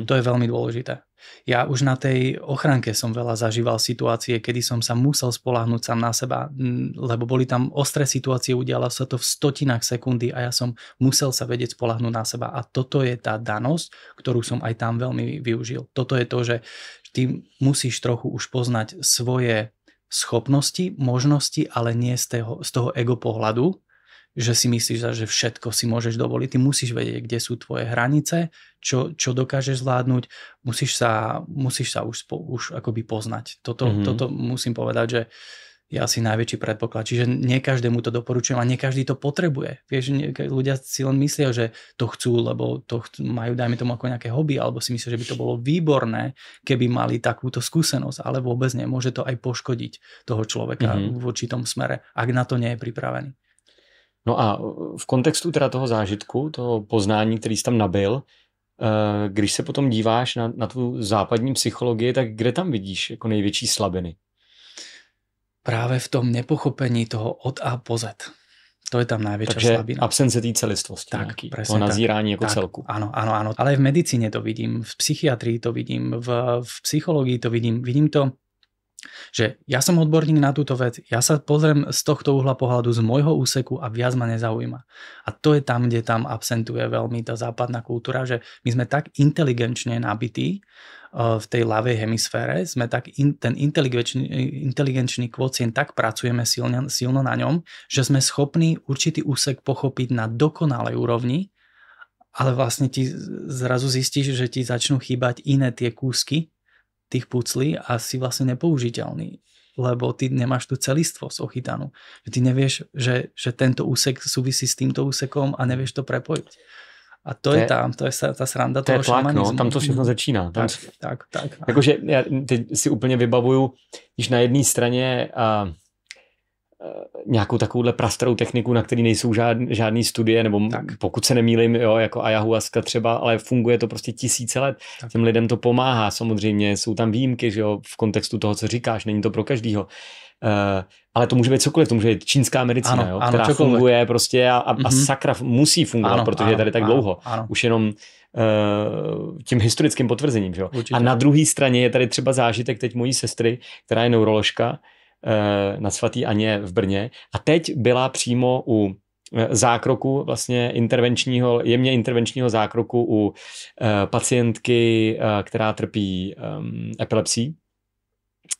To je veľmi dôležité. Ja už na tej ochranke som veľa zažíval situácie, kedy som sa musel spoľahnúť sám na seba, lebo boli tam ostré situácie, udialo sa to v 100 sekundy a ja som musel sa vedieť spoľahnúť na seba. A toto je tá danosť, ktorú som aj tam veľmi využil. Toto je to, že ty musíš trochu už poznať svoje schopnosti, možnosti, ale nie z toho ego pohľadu, že si myslíš, že všetko si môžeš dovoliť. Ty musíš vedieť, kde sú tvoje hranice, čo dokážeš zvládnuť. Musíš sa už akoby poznať. Toto musím povedať, že je asi najväčší predpoklad. Čiže nie každému to doporučujem a nie každý to potrebuje. Vieš, ľudia si len myslia, že to chcú, lebo majú, dajme tomu, ako nejaké hobby, alebo si myslia, že by to bolo výborné, keby mali takúto skúsenosť, ale vôbec nie. Môže to aj poškodiť toho človeka v určitom smere, ak na to nie je pripravený. No a v kontextu teda toho zážitku, toho poznání, který jsi tam nabyl, když se potom díváš na tu západní psychologii, tak kde tam vidíš jako největší slabiny? Práve v tom nepochopení toho od A po Z. To je tam najväčšia Takže slabina. absence té celistvosti, tak, nějaký, toho nazírání jako tak, celku. Áno. Ale v medicíne to vidím, v psychiatrii to vidím, v psychológii to vidím. Vidím to, že ja som odborník na túto vec, ja sa pozriem z tohto uhla pohľadu z môjho úseku a viac ma nezaujíma. A to je tam, kde tam absentuje veľmi tá západná kultúra, že my sme tak inteligenčne nabití v tej ľavej hemisfére, sme tak ten inteligenčný kvocient tak pracujeme silno na ňom, že sme schopní určitý úsek pochopiť na dokonalej úrovni, ale vlastne ti zrazu zistíš, že ti začnú chýbať iné tie kúsky tých puclí a si vlastne nepoužiteľný, lebo ty nemáš tú celistvosť ochytanú. Že ty nevieš, že tento úsek súvisí s týmto úsekom a nevieš to prepojiť. A to je tá sranda toho šamanizmu. No, tam to všechno začíná. Tam tak. Jakože já teď si úplně vybavuju, když na jedné straně nějakou takovouhle prastarou techniku, na který nejsou žádný studie, nebo pokud se nemýlím, jo, jako ayahuasca třeba, ale funguje to prostě tisíce let. Tak. Těm lidem to pomáhá, samozřejmě jsou tam výjimky, že jo, v kontextu toho, co říkáš, není to pro každýho. Ale to může být cokoliv, to může být čínská medicína, jo, která čokoliv funguje prostě a sakra musí fungovat, protože je tady tak dlouho. Už jenom tím historickým potvrzením. Že jo? A na druhé straně je tady třeba zážitek teď mojí sestry, která je neuroložka, na svatý Aně v Brně a teď byla přímo u zákroku vlastně jemně intervenčního zákroku u pacientky, která trpí epilepsií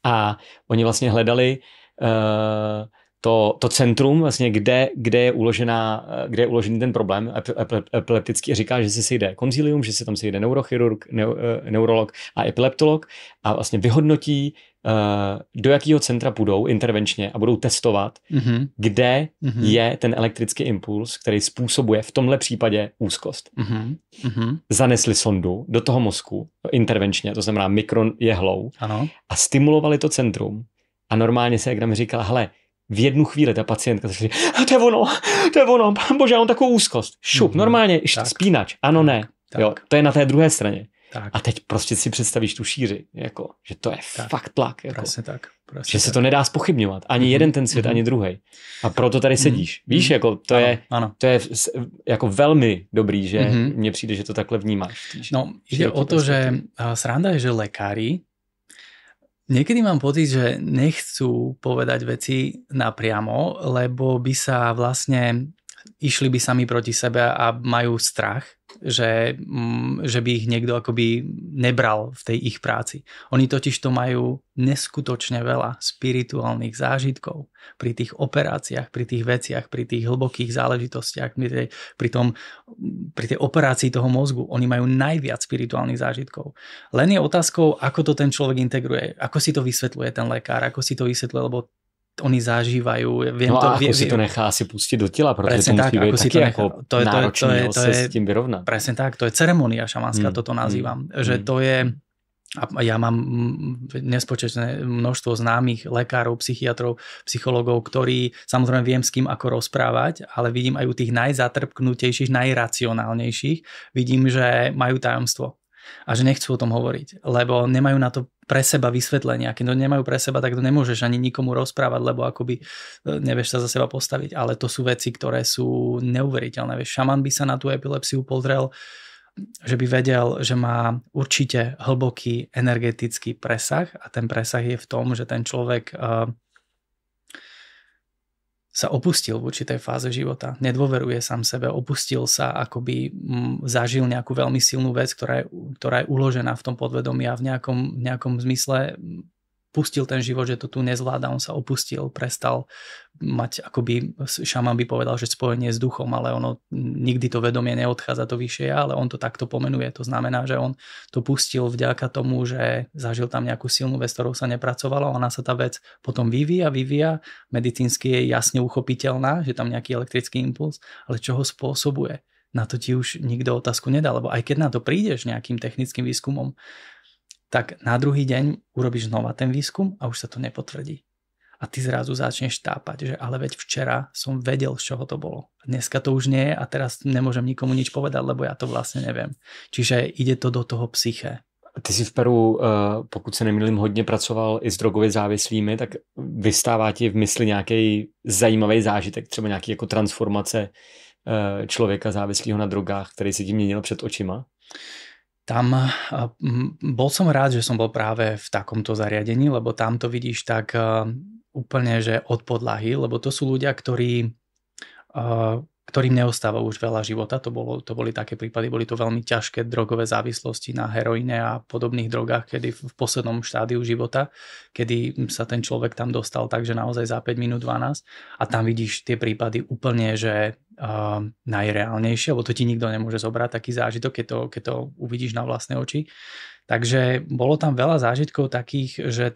a oni vlastně hledali to centrum, vlastně, kde je uložený ten problém epileptický a říká, že se sejde konzilium, že se tam sejde neurochirurg, neurolog a epileptolog a vlastně vyhodnotí, do jakého centra půjdou intervenčně a budou testovat, kde je ten elektrický impuls, který způsobuje v tomhle případě úzkost. Zanesli sondu do toho mozku intervenčně, to znamená mikrojehlou a stimulovali to centrum a normálně se, jak nám říkala, hele, v jednu chvíli ta pacientka se říká, to je ono, bože, já mám takovou úzkost. Šup, normálně, spínač, ano, ne. Jo, to je na té druhé straně. Tak. A teď prostě si představíš tu šíři, jako, že to je fakt tlak. Jako, presne tak. Že se to nedá zpochybňovat. Ani jeden ten svět, ani druhý. A proto tady sedíš. Víš, jako, to je jako velmi dobrý, že mně přijde, že to takhle vnímáš. No, ide o to, že sranda je, že lekári niekedy mám pocit, že nechcú povedať veci napriamo, lebo by sa vlastne išli by sami proti sebe a majú strach, že by ich niekto akoby nebral v tej ich práci. Oni totiž to majú neskutočne veľa spirituálnych zážitkov pri tých operáciách, pri tých veciach, pri tých hlbokých záležitostiach, pri tej operácii toho mozgu. Oni majú najviac spirituálnych zážitkov. Len je otázkou, ako to ten človek integruje, ako si to vysvetľuje ten lekár, ako si to vysvetľuje, lebo oni zažívajú. Ako si to nechá si pustiť do tela, pretože to musí byť taky ako náročný se s tým vyrovnať. Presne tak, to je ceremonia šamanská, toto nazývam. Že to je, a ja mám nespočetné množstvo známych lekárov, psychiatrov, psychologov, ktorí samozrejme viem s kým ako rozprávať, ale vidím aj u tých najzatrpknutejších, najracionálnejších, vidím, že majú tajomstvo. A že nechcú o tom hovoriť, lebo nemajú na to pre seba vysvetlenia. Keď to nemajú pre seba, tak to nemôžeš ani nikomu rozprávať, lebo akoby nevieš sa za seba postaviť. Ale to sú veci, ktoré sú neuveriteľné. Vieš, šaman by sa na tú epilepsiu pozrel, že by vedel, že má určite hlboký energetický presah a ten presah je v tom, že ten človek sa opustil v určitej fáze života, nedôveruje sám sebe, opustil sa, akoby zažil nejakú veľmi silnú vec, ktorá je uložená v tom podvedomí a v nejakom zmysle pustil ten život, že to tu nezvláda, on sa opustil, prestal mať, akoby šaman by povedal, že spojenie s duchom, ale ono nikdy to vedomie neodchádza to vyššie, ale on to takto pomenuje. To znamená, že on to pustil vďaka tomu, že zažil tam nejakú silnú vec, ktorou sa nepracovalo, ona sa tá vec potom vyvíja, medicínsky je jasne uchopiteľná, že tam nejaký elektrický impuls, ale čo ho spôsobuje? Na to ti už nikto otázku nedá, lebo aj keď na to prídeš nejakým technickým výskumom, tak na druhý deň urobíš znova ten výskum a už sa to nepotvrdí. A ty zrazu začneš tápať, že ale veď včera som vedel, z čoho to bolo. Dneska to už nie je a teraz nemôžem nikomu nič povedať, lebo ja to vlastne neviem. Čiže ide to do toho psyché. Ty jsi v Peru, pokud se nemýlím, hodně pracoval i s drogově závislými, tak vystává ti v mysli nějaký zajímavý zážitek, třeba nějaký jako transformace člověka závislého na drogách, který si ti měnil před očima? Tam bol som rád, že som bol práve v takomto zariadení, lebo tam to vidíš tak úplne, že od podlahy, lebo to sú ľudia, ktorým neostáva už veľa života. To boli také prípady, boli to veľmi ťažké drogové závislosti na heroíne a podobných drogách, kedy v poslednom štádiu života, kedy sa ten človek tam dostal tak, že naozaj za 5 minút 12 a tam vidíš tie prípady úplne, že najreálnejšie, lebo to ti nikto nemôže zobrať taký zážitok, keď to uvidíš na vlastné oči. Takže bolo tam veľa zážitkov takých, že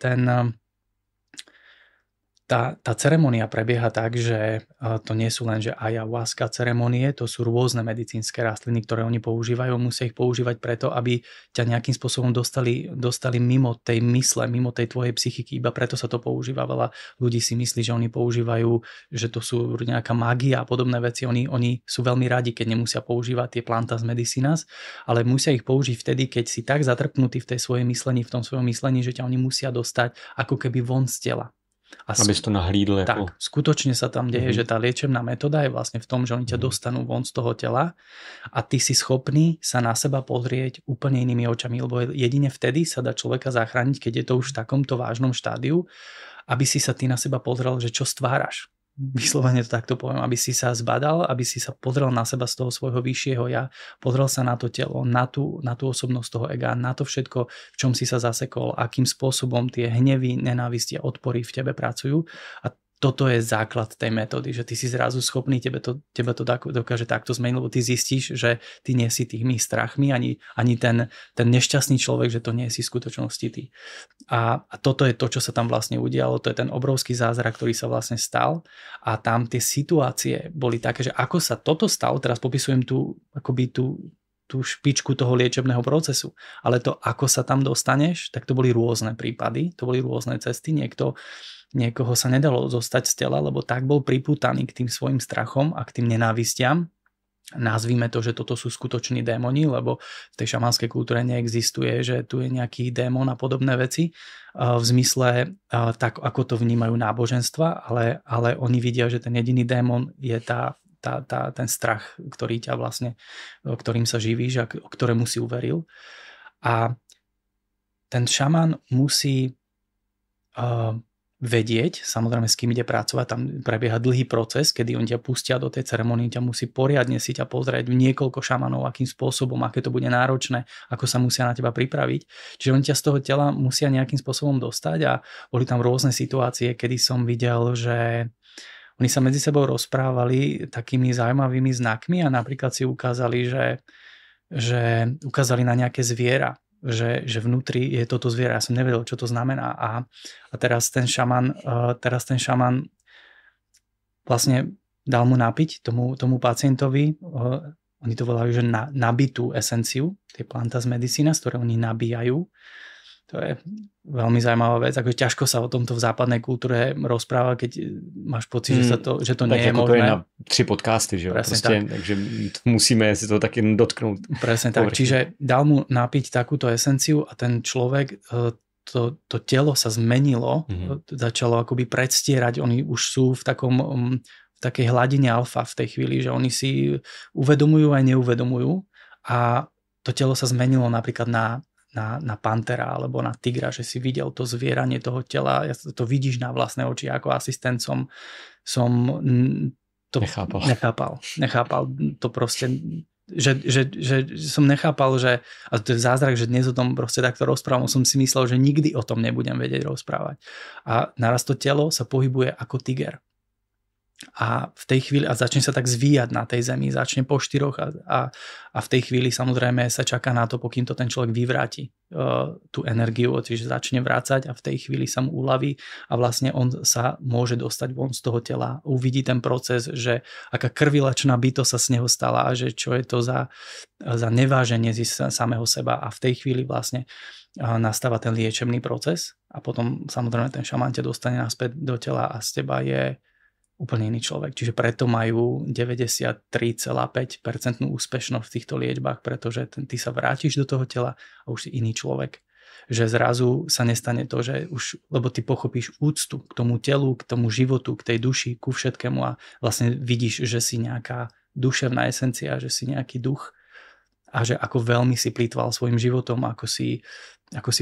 tá ceremonia prebieha tak, že to nie sú len že ayahuasca ceremonie, to sú rôzne medicínske rastliny, ktoré oni používajú, musia ich používať preto, aby ťa nejakým spôsobom dostali mimo tej mysle, mimo tej tvojej psychiky, iba preto sa to používa. Veľa ľudí si myslí, že oni používajú, že to sú nejaká mágia a podobné veci, oni sú veľmi radi, keď nemusia používať tie plantas medicinas, ale musia ich použiť vtedy, keď si tak zatrpnutý v tej svojej myslení, v tom svojom myslení, že ťa oni musia dostať ako keby von z tela. Aby si to nahlídl. Tak, skutočne sa tam deje, že tá liečebná metóda je vlastne v tom, že oni ťa dostanú von z toho tela a ty si schopný sa na seba pozrieť úplne inými očami, lebo jedine vtedy sa dá človeka zachrániť, keď je to už v takomto vážnom štádiu, aby si sa ty na seba pozrel, že čo stváraš. Vyslovene to takto poviem, aby si sa zbadal, aby si sa pozrel na seba z toho svojho vyššieho ja, pozrel sa na to telo, na tú osobnosť toho ega, na to všetko, v čom si sa zasekol, akým spôsobom tie hnevy, nenávisti a odpory v tebe pracujú a toto je základ tej metódy, že ty si zrazu schopný, tebe to dokáže takto zmeniť, lebo ty zistíš, že ty nie si tými strachmi, ani ten nešťastný človek, že to nie si v skutočnosti ty. A toto je to, čo sa tam vlastne udialo, to je ten obrovský zázrak, ktorý sa vlastne stal a tam tie situácie boli také, že ako sa toto stalo, teraz popisujem tú špičku toho liečebného procesu, ale to, ako sa tam dostaneš, tak to boli rôzne prípady, to boli rôzne cesty, niekoho sa nedalo zostať z tela, lebo tak bol pripútaný k tým svojim strachom a k tým nenávistiam. Nazvime to, že toto sú skutoční démoni, lebo v tej šamanskej kultúre neexistuje, že tu je nejaký démon a podobné veci v zmysle tak, ako to vnímajú náboženstva, ale oni vidia, že ten jediný démon je ten strach, ktorým sa živíš a ktorému si uveril. A ten šaman musí vedieť, samozrejme s kým ide pracovať, tam prebieha dlhý proces, kedy on ťa pustia do tej ceremonie, ťa musí poriadne si ťa pozrieť niekoľko šamanov, akým spôsobom, aké to bude náročné, ako sa musia na teba pripraviť. Čiže oni ťa z toho tela musia nejakým spôsobom dostať a boli tam rôzne situácie, kedy som videl, že oni sa medzi sebou rozprávali takými zaujímavými znakmi a napríklad si ukázali, že ukázali na nejaké zviera, že vnútri je toto zviera. Ja som nevedel, čo to znamená. A teraz ten šaman vlastne dal mu napiť tomu pacientovi, oni to volajú, že nabitú esenciu, tie plantas medicinas, ktoré oni nabíjajú. To je veľmi zaujímavá vec. Ako ťažko sa o tomto v západnej kultúre rozpráva, keď máš pocit, že to nie je možné. To je na 3 podcasty, že jo? Proste, takže musíme si to taky dotknúť. Presne tak. Čiže dal mu napiť takúto esenciu a ten človek, to telo sa zmenilo, začalo akoby predstierať, oni už sú v takej hladine alfa v tej chvíli, že oni si uvedomujú aj neuvedomujú a to telo sa zmenilo napríklad na pantera alebo na tigra, že si videl to zvieranie toho tela, to vidíš na vlastné oči, ako asistent som to nechápal to proste, že som nechápal, že a to je zázrak, že dnes o tom proste takto rozprávam, som si myslel, že nikdy o tom nebudem vedieť rozprávať a naraz to telo sa pohybuje ako tiger. A v tej chvíli a začne sa tak zvíjať na tej zemi, začne po 4 a v tej chvíli samozrejme sa čaká na to, pokým to ten človek vyvráti tú energiu, čiže začne vrácať a v tej chvíli sa mu uľaví a vlastne on sa môže dostať von z toho tela. Uvidí ten proces, že aká krvilačná bytosť sa z neho stala a že čo je to za neváženie samého seba a v tej chvíli vlastne nastáva ten liečebný proces a potom samozrejme ten šaman ťa dostane naspäť do tela a z teba je úplne iný človek. Čiže preto majú 93,5% úspešnosť v týchto liečbách, pretože ty sa vrátiš do toho tela a už si iný človek. Že zrazu sa nestane to, že už, lebo ty pochopíš úctu k tomu telu, k tomu životu, k tej duši, ku všetkému a vlastne vidíš, že si nejaká duševná esencia, že si nejaký duch a že ako veľmi si plýtval svojim životom, ako si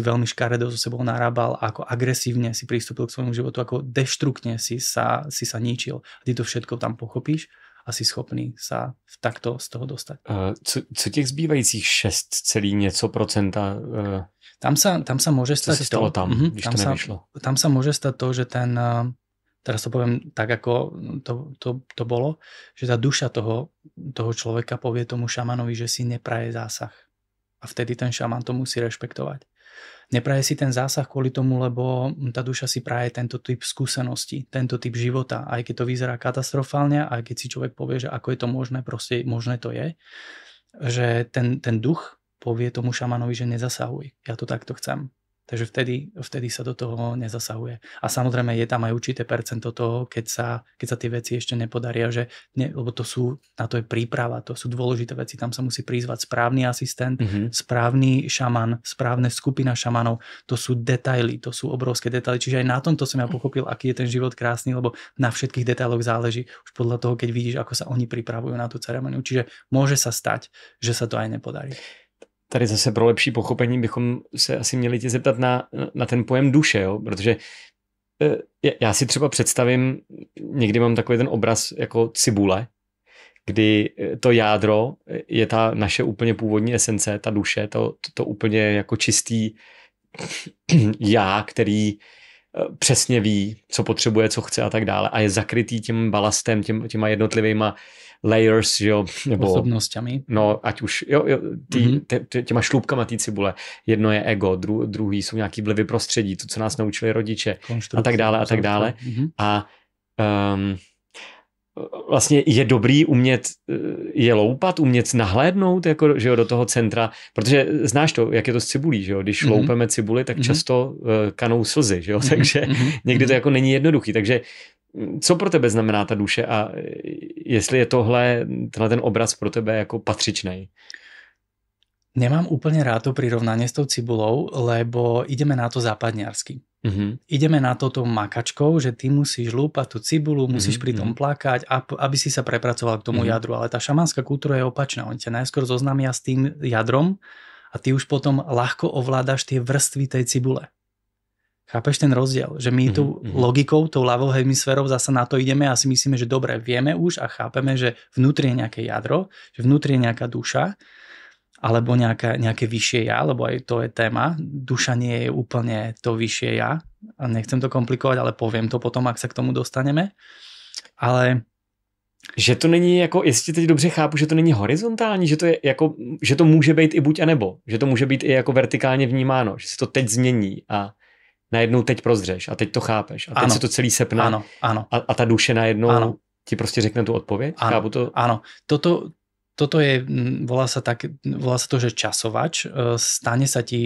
veľmi škaredo so sebou narábal, ako agresívne si pristúpil k svojmu životu, ako deštruktne si sa ničil. A ty to všetko tam pochopíš a si schopný sa takto z toho dostať. Co těch zbývajících 6,něco%? Tam sa môže stať co se stalo tam, když to nevyšlo? Tam sa môže stať to, že teraz to poviem tak, ako to bolo, že tá duša toho človeka povie tomu šamanovi, že si nepraje zásah. A vtedy ten šaman to musí rešpektovať. Nepraje si ten zásah kvôli tomu, lebo tá duša si praje tento typ skúsenosti, tento typ života. Aj keď to vyzerá katastrofálne, aj keď si človek povie, že ako je to možné, proste možné to je, že ten duch povie tomu šamanovi, že nezasahuj. Ja to takto chcem. Takže vtedy sa do toho nezasahuje. A samozrejme je tam aj určité percento toho, keď sa tie veci ešte nepodaria, lebo na to je príprava, to sú dôležité veci, tam sa musí prizvať správny asistent, správny šaman, správna skupina šamanov, to sú detaily, to sú obrovské detaily, čiže aj na tomto som ja pochopil, aký je ten život krásny, lebo na všetkých detailoch záleží už podľa toho, keď vidíš, ako sa oni pripravujú na tú ceremoniu, čiže môže sa stať, že sa to aj nepodarí. Tady zase pro lepší pochopení bychom se asi měli tě zeptat na ten pojem duše, jo? Protože já si třeba představím, někdy mám takový ten obraz jako cibule, kdy to jádro je ta naše úplně původní esence, ta duše, to úplně jako čistý já, který přesně ví, co potřebuje, co chce a tak dále a je zakrytý tím balastem, těma jednotlivýma layers, jo, nebo osobnosťami. No, ať už těma šlůbkama té cibule. Jedno je ego, druhý jsou nějaký vlivy prostředí, to, co nás naučili rodiče a tak dále a tak dále. A vlastně je dobrý umět je loupat, umět nahlédnout jako, že jo, do toho centra, protože znáš to, jak je to s cibulí, že jo, když loupeme cibuli, tak často kanou slzy, že jo, takže někdy to jako není jednoduchý, takže co pro tebe znamená ta duše a jestli je tenhle ten obraz pro tebe jako patřičnej? Nemám úplne rád to prirovnanie s tou cibulou, lebo ideme na to západňarsky. Ideme na to tou makačkou, že ty musíš lúpať tú cibulu, musíš pri tom plakať, aby si sa prepracoval k tomu jadru. Ale tá šamanská kultúra je opačná. Oni ťa najskôr zoznámia s tým jadrom a ty už potom ľahko ovládaš tie vrstvy tej cibule. Chápeš ten rozdiel? Že my tú logikou, tou ľavou hemisférou zasa na to ideme a si myslíme, že dobre, vieme už a chápeme, že vnútri je nejaké jadro, že vnútri je nejaká duša, alebo nejaké vyššie ja, lebo aj to je téma. Duša nie je úplne to vyššie ja. A nechcem to komplikovať, ale poviem to potom, ak sa k tomu dostaneme. Ale že to není jako, jestli teď dobře chápu, že to není horizontální, že to je jako, že to může být i buď a nebo, že to může být i jako vertikálně vnímáno, že se to teď změní a najednou teď prozřeš a teď to chápeš a teď se to celý sepne a ta duše najednou ti prostě řekne tu odpověď. Chápu to? Áno. Toto je, volá sa to, že časovač.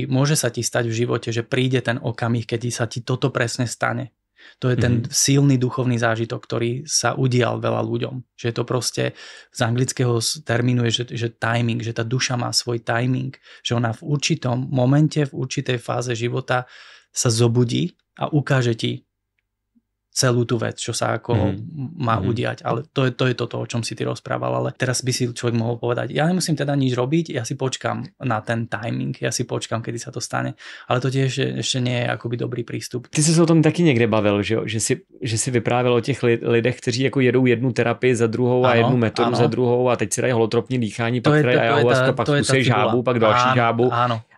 Môže sa ti stať v živote, že príde ten okamih, keď sa ti toto presne stane. To je ten silný duchovný zážitok, ktorý sa udial veľa ľuďom. Že je to proste z anglického termínu je, že timing, že tá duša má svoj timing, že ona v určitom momente, v určitej fáze života sa zobudí a ukáže ti celú tú vec, čo sa ako má udiať. Ale to je toto, o čom si ty rozprával. Ale teraz by si človek mohol povedať, ja nemusím teda nič robiť, ja si počkam na ten timing, ja si počkam, kedy sa to stane. Ale to tiež ešte nie je akoby dobrý prístup. Ty jsi se o tom taky někde bavil, že si vyprávěl o těch lidech, kteří jako jedou jednu terapii za druhou a jednu metodu za druhou a teď si dají holotropní dýchání, pak dají ayahuasca, pak zkusej žábu, pak další žábu.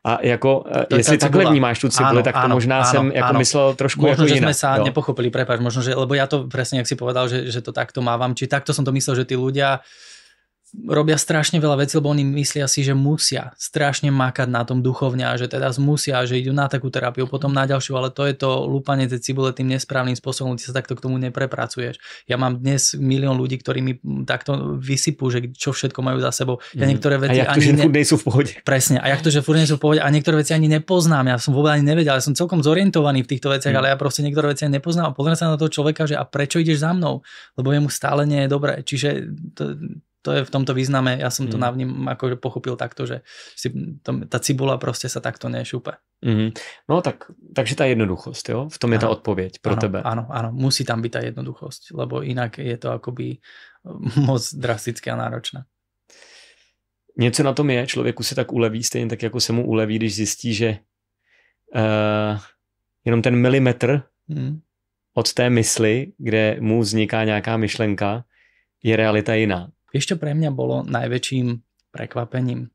A jako, jestli takhle vnímáš tu cibuli, tak to možná jsem jako myslel trošku možno, jako jinak. Možno, že sme sa nepochopili, prepáč, možno, že, lebo ja to presne, jak si povedal, že to takto mávam, či takto som to myslel, že tí ľudia robia strašne veľa vecí, lebo oni myslia si, že musia strašne makať na tom duchovne a že teda musia, že idú na takú terapiu, potom na ďalšiu, ale to je to lúpanie tej cibule tým nesprávnym spôsobom, ty sa takto k tomu neprepracuješ. Ja mám dnes milión ľudí, ktorí mi takto vysypú, že čo všetko majú za sebou. Ja niektoré veci a jak to, že furt nejsú v pohode. Presne. A jak to, že furt nejsú v pohode a niektoré veci ani nepoznám. Ja som vôbec ani nevedel, ja som celkom zorientovaný v týchto veciach, ale ja proste niektoré veci ani nepoznám a pozriem sa na toho človeka, že a prečo ideš za mnou? Lebo jemu stále nie je dobré. Čiže to je v tomto význame, ja som to navním akože pochopil takto, že tá cibula proste sa takto nešúpe. No takže tá jednoduchosť, jo? V tom je tá odpoveď pro tebe. Áno, musí tam byť tá jednoduchosť, lebo inak je to akoby moc drastické a náročné. Něco na tom je, člověku se tak uleví, stejně tak, jako se mu uleví, když zjistí, že jenom ten milimetr od té mysli, kde mu vzniká nějaká myšlenka, je realita jiná. Vieš, čo pre mňa bolo najväčším prekvapením,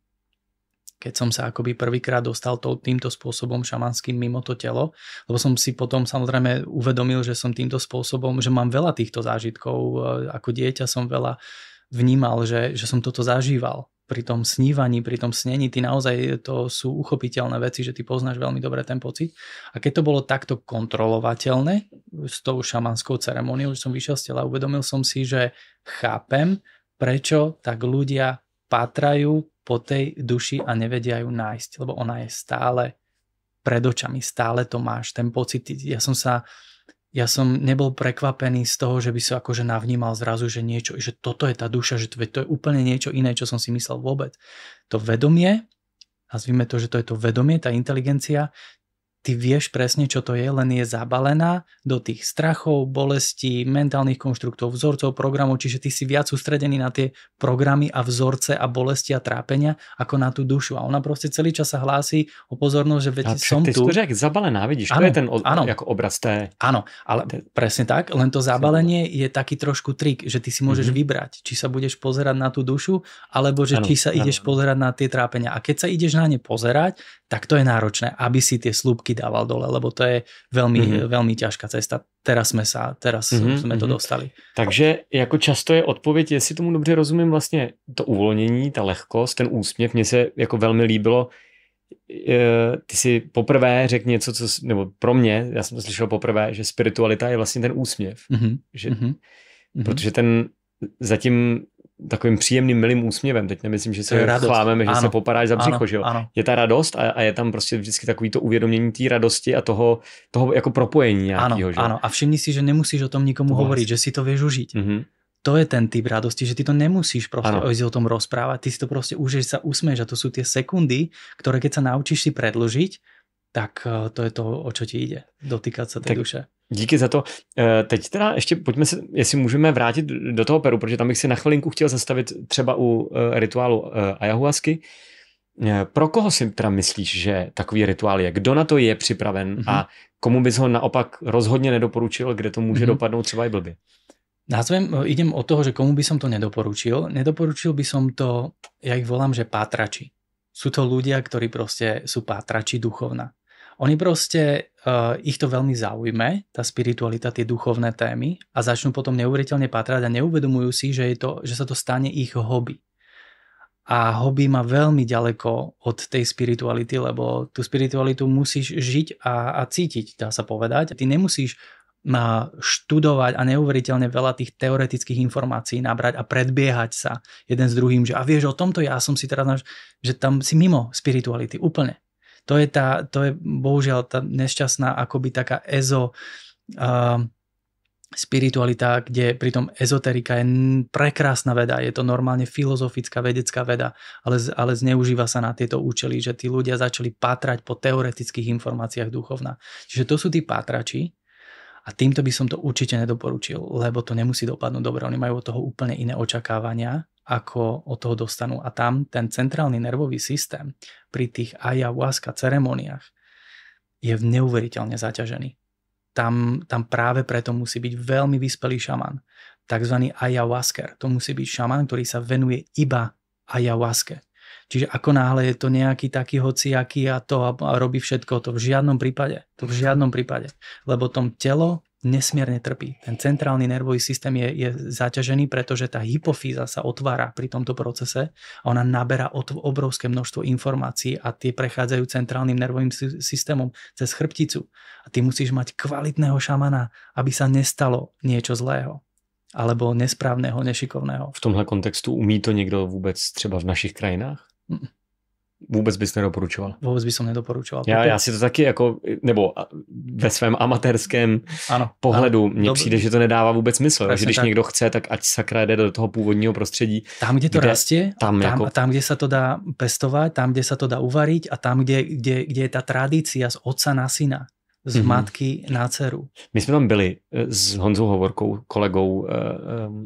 keď som sa akoby prvýkrát dostal týmto spôsobom šamanským mimo to telo, lebo som si potom samozrejme uvedomil, že som týmto spôsobom, že mám veľa týchto zážitkov, ako dieťa som veľa vnímal, že som toto zažíval. Pri tom snívaní, pri tom snení, ty naozaj to sú uchopiteľné veci, že ty poznáš veľmi dobre ten pocit. A keď to bolo takto kontrolovateľné s tou šamanskou ceremóniou, že som vyšiel z tela, uvedomil som si, že chápem, prečo tak ľudia pátrajú po tej duši a nevedia ju nájsť, lebo ona je stále pred očami, stále to máš, ten pocit. Ja som nebol prekvapený z toho, že by sa akože navnímal zrazu, že niečo, že toto je tá duša, že to je úplne niečo iné, čo som si myslel vôbec. To vedomie, nazvime to, že to je to vedomie, tá inteligencia, ty vieš presne, čo to je, len je zabalená do tých strachov, bolestí, mentálnych konštruktov, vzorcov, programov, čiže ty si viac sústredený na tie programy a vzorce a bolesti a trápenia, ako na tú dušu. A ona proste celý čas sa hlási o pozornosť, že veď som tu. Ty skôr jak zabalená, vidíš, to je ten ako obraz té. Áno, ale presne tak, len to zabalenie je taký trošku trik, že ty si môžeš vybrať, či sa budeš pozerať na tú dušu, alebo že či sa ideš pozerať na tie trápenia. A keď sa ideš na ne pozerať, tak to je náročné, aby si tie slúbky dával dole, lebo to je veľmi, veľmi ťažká cesta. Teraz sme to dostali. Takže jako často je odpověď, jestli tomu dobře rozumím, vlastně to uvolnění, ta lehkost, ten úsměv, mně se jako velmi líbilo. Ty si poprvé řekl něco, nebo pro mě, já jsem to slyšel poprvé, že spiritualita je vlastně ten úsměv. Protože ten zatím takovým příjemným, milým úsměvem, teď nemyslím, že se chlámeme, že se popadáš za břicho, že jo? Je ta radost a je tam prostě vždycky takový to uvědomění té radosti a toho jako propojení nějakého, že? Áno, a všimni si, že nemusíš o tom nikomu hovoriť, že si to vieš užiť. To je ten typ radosti, že ty to nemusíš proste o tom rozprávať, ty si to proste užiješ, sa usmieš a to sú tie sekundy, ktoré keď sa naučíš si predĺžiť, tak to je to, o čo ti ide, dotýkať sa tej duše. Díky za to. Teď teda ještě pojďme se, jestli můžeme vrátit do toho Peru, protože tam bych si na chvilinku chtěl zastavit třeba u rituálu ayahuasky. Pro koho si teda myslíš, že takový rituál je? Kdo na to je připraven a komu bys ho naopak rozhodně nedoporučil, kde to může dopadnout třeba i blbě? Idem od toho, že komu by som to nedoporučil. Nedoporučil by som to, ja ich volám, že pátrači. Sú to ľudia, ktorí proste sú pátrači duchovna. Oni proste, ich to veľmi zaujme, tá spiritualita, tie duchovné témy a začnú potom neuveriteľne pátrať a neuvedomujú si, že sa to stane ich hobby. A hobby má veľmi ďaleko od tej spirituality, lebo tú spiritualitu musíš žiť a cítiť, dá sa povedať. Ty nemusíš študovať a neuveriteľne veľa tých teoretických informácií nabrať a predbiehať sa jeden s druhým, že a vieš o tomto, ja som si teraz, že tam si mimo spirituality úplne. To je bohužiaľ tá nešťastná akoby taká spiritualita, kde pritom ezoterika je prekrásna veda, je to normálne filozofická vedecká veda, ale zneužíva sa na tieto účely, že tí ľudia začali pátrať po teoretických informáciách duchovna. Čiže to sú tí pátrači a týmto by som to určite nedoporučil, lebo to nemusí dopadnúť dobre. Oni majú od toho úplne iné očakávania, ako od toho dostanú. A tam ten centrálny nervový systém pri tých ayahuasca ceremoniách je neuveriteľne zaťažený. Tam práve preto musí byť veľmi vyspelý šaman. Takzvaný ayahuasker. To musí byť šaman, ktorý sa venuje iba ayahuaske. Čiže ako náhle je to nejaký taký hociaký a robí všetko, to v žiadnom prípade. Lebo tom telo nesmierne trpí. Ten centrálny nervový systém je zaťažený, pretože tá hypofýza sa otvára pri tomto procese a ona naberá obrovské množstvo informácií a tie prechádzajú centrálnym nervovým systémom cez chrbticu. A ty musíš mať kvalitného šamana, aby sa nestalo niečo zlého alebo nesprávného, nešikovného. V tomhle kontextu umí to někdo vůbec třeba v našich krajinách? Vůbec bys nedoporučoval? Vůbec bych som nedoporučoval. Já si to taky jako, nebo ve svém amatérském pohledu, mně přijde, že to nedává vůbec smysl. Že když někdo chce, tak ať sakra jde do toho původního prostředí. Tam, kde to rastie, tam, kde sa to dá pestovať, tam, kde sa to dá uvariť a tam, kde je tá tradícia z otca na syna, z matky na dceru. My jsme tam byli s Honzou Hovorkou, kolegou,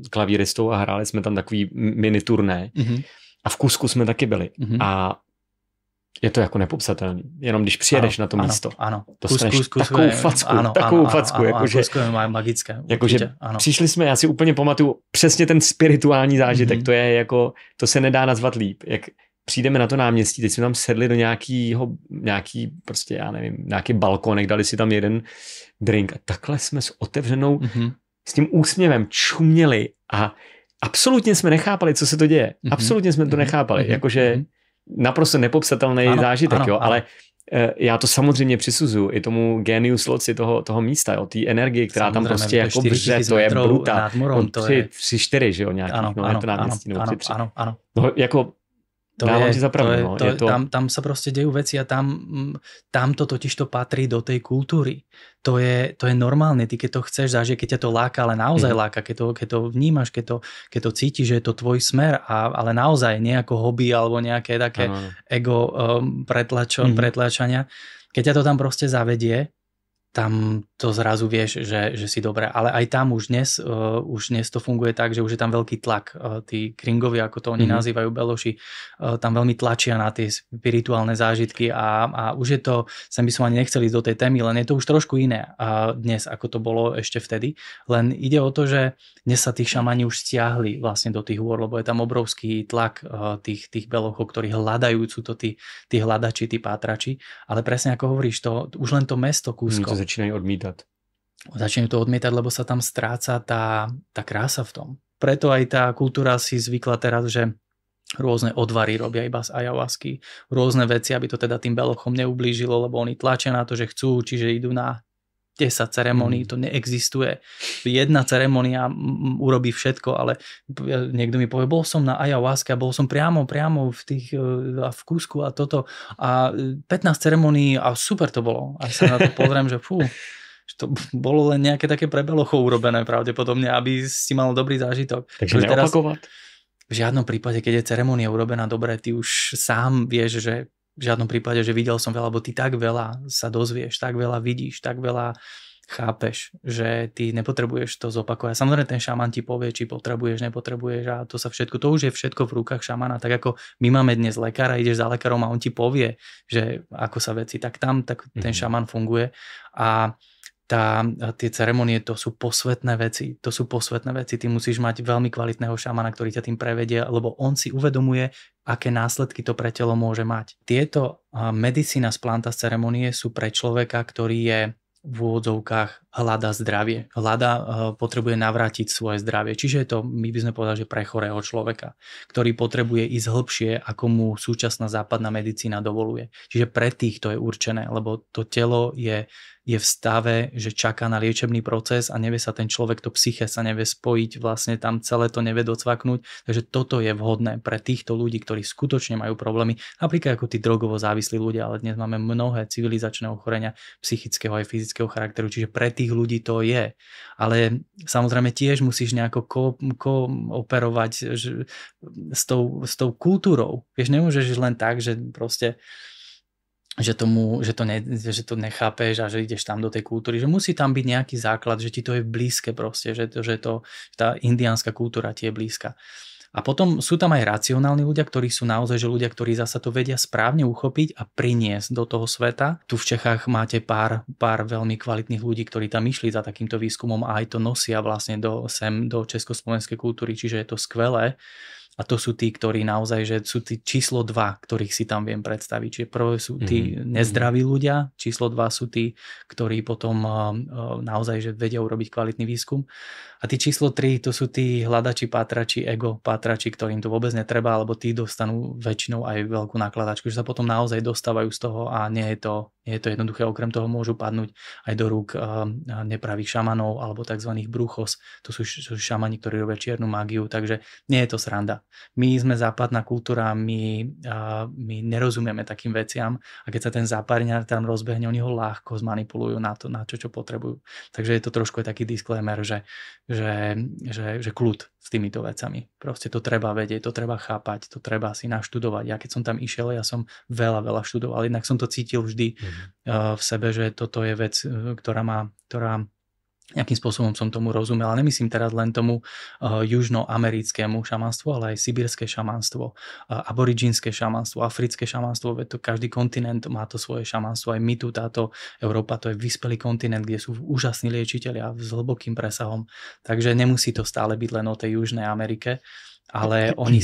klavíristou a hráli jsme tam takový mini turné. A v Kusku jsme taky byli. A je to jako nepopsatelný. Jenom když přijedeš na to místo. Ano. Dostaneš takovou facku. Jakože je magické. Jakože přišli jsme, já si úplně pamatuju přesně ten spirituální zážitek. To je jako, to se nedá nazvat líp. Jak přijdeme na to náměstí, teď jsme tam sedli do nějaký prostě, já nevím, nějaký balkónek, dali si tam jeden drink a takhle jsme s otevřenou, s tím úsměvem čuměli a absolutně jsme nechápali, co se to děje. Absolutně jsme to nechápali. Jakože naprosto nepopsatelný zážitek, jo, ale já to samozřejmě přisuzuju i tomu genius loci toho místa, jo, té energie, která tam prostě jako vře, to je brutál. 3-4, že jo, nějakých, je to náměstí, nebo 3-3. Ano. No, jako dávam ti za pravdu. Tam sa proste dejú veci a tam to totiž to patrí do tej kultúry. To je normálne, ty keď to chceš zažiť, keď ťa to láka, ale naozaj láka, keď to vnímaš, keď to cítiš, že je to tvoj smer, ale naozaj nie ako hobby alebo nejaké také ego pretlačania. Keď ťa to tam proste zavedie, tam to zrazu vieš, že si dobré. Ale aj tam už dnes to funguje tak, že už je tam veľký tlak. Tí kringovi, ako to oni nazývajú, beloši, tam veľmi tlačia na tie spirituálne zážitky a už je to, sem by som ani nechcel ísť do tej témy, len je to už trošku iné dnes, ako to bolo ešte vtedy. Len ide o to, že dnes sa tí šamani už stiahli vlastne do tých hôr, lebo je tam obrovský tlak tých belochov, ktorí hľadajú, sú to tí hľadači, tí pátrači. Ale presne ako hovoríš, to už len to mesto Kúsko. Začínajú odmítať. Začínajú to odmietať, lebo sa tam stráca tá krása v tom. Preto aj tá kultúra si zvykla teraz, že rôzne odvary robia iba z ayahuasky, rôzne veci, aby to teda tým belochom neublížilo, lebo oni tlačia na to, že chcú, čiže idú na 10 ceremónií, to neexistuje. Jedna ceremonia urobí všetko, ale niekto mi povie, bol som na ayahuaske a bol som priamo v Kusku a toto a 15 ceremónií a super to bolo. A sa na to pozriem, že že to bolo len nejaké také pre belochov urobené pravdepodobne, aby si mal dobrý zážitok. Takže neopakovať? V žiadnom prípade, keď je ceremonia urobená dobre, ty už sám vieš, že v žiadnom prípade, že videl som veľa, lebo ty tak veľa sa dozvieš, tak veľa vidíš, tak veľa chápeš, že ty nepotrebuješ to zopakovať. Samozrejme ten šaman ti povie, či potrebuješ, nepotrebuješ a to už je všetko v rukách šamana. Tak ako my máme dnes lekára, ideš za lekárom a on ti povie, že ako sa veci, tak ten šaman funguje a tie ceremonie, to sú posvetné veci. Ty musíš mať veľmi kvalitného šamana, ktorý ťa tým prevedie, lebo on si uvedomuje, aké následky to pre telo môže mať. Tieto medicína z plantas ceremonie sú pre človeka, ktorý je v úvodzovkách hľada zdravie. Potrebuje navrátiť svoje zdravie. Čiže je to, my by sme povedali, že pre chorého človeka, ktorý potrebuje ísť hĺbšie, ako mu súčasná západná medicína dovoluje. Čiže pre tých to je určené, lebo to telo je v stave, že čaká na liečebný proces a nevie sa ten človek, to psyché sa nevie spojiť, vlastne tam celé to nevie docvaknúť. Takže toto je vhodné pre týchto ľudí, ktorí skutočne majú problémy, napríklad ako tí drogovo závislí ľudia, ale dnes máme mnohé civilizačné ochorenia psychického aj fyzického charakteru, čiže pre tých ľudí to je. Ale samozrejme tiež musíš nejako kooperovať s tou kultúrou. Vieš, nemôžeš len tak, že proste že to nechápeš a že ideš tam do tej kultúry, že musí tam byť nejaký základ, že ti to je blízke proste, že tá indiánska kultúra ti je blízka. A potom sú tam aj racionálni ľudia, ktorí sú naozaj, že ľudia, ktorí zasa to vedia správne uchopiť a priniesť do toho sveta. Tu v Čechách máte pár veľmi kvalitných ľudí, ktorí tam išli za takýmto výskumom a aj to nosia vlastne do československej kultúry, čiže je to skvelé. A to sú tí, ktorí naozaj, že sú tí číslo 2, ktorých si tam viem predstaviť. Čiže prvé sú tí nezdraví ľudia, číslo 2 sú tí, ktorí potom naozaj, že vedia urobiť kvalitný výskum. A tí číslo 3, to sú tí hľadači, pátrači, ego pátrači, ktorým to vôbec netreba, alebo tí dostanú väčšinou aj veľkú nakladačku, že sa potom naozaj dostávajú z toho a nie je to jednoduché. Okrem toho môžu padnúť aj do rúk nepravých šamanov alebo tzv. Brúchos. To sú šamani, ktorí robia čiernu mágiu, takže nie je to sranda. My sme západná kultúra, my nerozumieme takým veciam a keď sa ten západňar tam rozbehne, oni ho ľahko zmanipulujú na to, na čo potrebujú. Takže je to trošku taký disclaimer, že kľud s týmito vecami. Proste to treba vedieť, to treba chápať, to treba si naštudovať. Ja keď som tam išiel, ja som veľa študoval, jednak som to cítil vždy v sebe, že toto je vec, ktorá nejakým spôsobom som tomu rozumel. Nemyslím teraz len tomu južnoamerickému šamanstvu, ale aj sibírske šamanstvo, aborigínske šamanstvo, africké šamanstvo, veď to každý kontinent má to svoje šamanstvo. Aj my tu, táto Európa, to je vyspelý kontinent, kde sú úžasní liečitelia s hlbokým presahom. Takže nemusí to stále byť len o tej Južnej Amerike, ale oni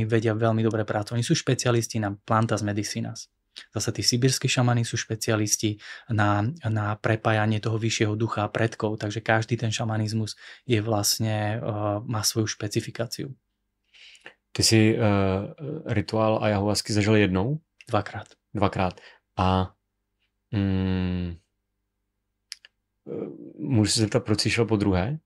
vedia veľmi dobre pracovať. Oni sú špecialisti na plantas medicinas. Zase tí sibírski šamani sú špecialisti na prepájanie toho vyššieho ducha a predkov, takže každý ten šamanizmus je vlastne, má svoju špecifikáciu. Ty si rituál ayahuasky zažil jednou? Dvakrát. A môžu sa zeptat, proč si šiel po druhé?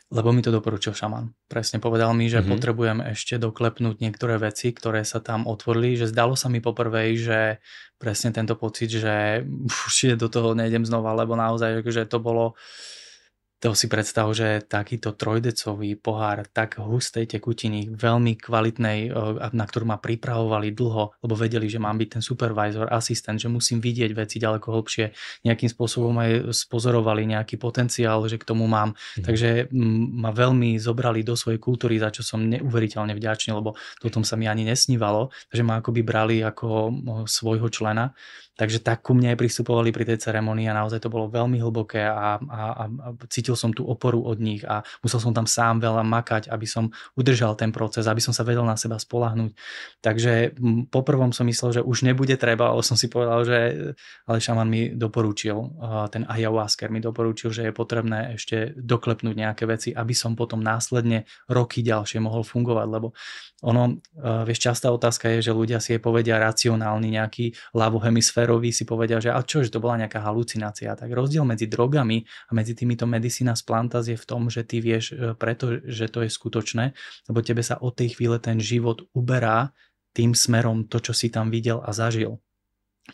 Lebo mi to doporučil šaman. Presne povedal mi, že potrebujem ešte doklepnúť niektoré veci, ktoré sa tam otvorili, že zdalo sa mi poprvej, že presne tento pocit, že určite do toho nejdem znova, lebo naozaj, že to bolo, to si predstav, že takýto trojdecový pohár tak hustej tekutiny, veľmi kvalitnej, na ktorú ma pripravovali dlho, lebo vedeli, že mám byť ten supervisor, asistent, že musím vidieť veci ďaleko hlbšie, nejakým spôsobom aj spozorovali nejaký potenciál, že k tomu mám. Takže ma veľmi zobrali do svojej kultúry, za čo som neuveriteľne vďačný, lebo toto sa mi ani nesnívalo, že ma akoby brali ako svojho člena. Takže tak ku mne aj pristupovali pri tej ceremonii a naozaj to bolo veľmi hlboké a cítil som tú oporu od nich a musel som tam sám veľa makať, aby som udržal ten proces, aby som sa vedel na seba spoľahnúť. Takže poprvom som myslel, že už nebude treba, ale som si povedal, že ale šaman mi doporučil, ten ayahuasker mi doporučil, že je potrebné ešte doklepnúť nejaké veci, aby som potom následne roky ďalšie mohol fungovať, lebo ono, vieš, častá otázka je, že ľudia si je povedia racionálny, nejaký ľavohemisférový si povedia, že že to bola nejaká halucinácia. Tak rozdiel medzi drogami a medzi týmito medicinas plantas je v tom, že ty vieš, pretože to je skutočné, lebo tebe sa od tej chvíle ten život uberá tým smerom to, čo si tam videl a zažil.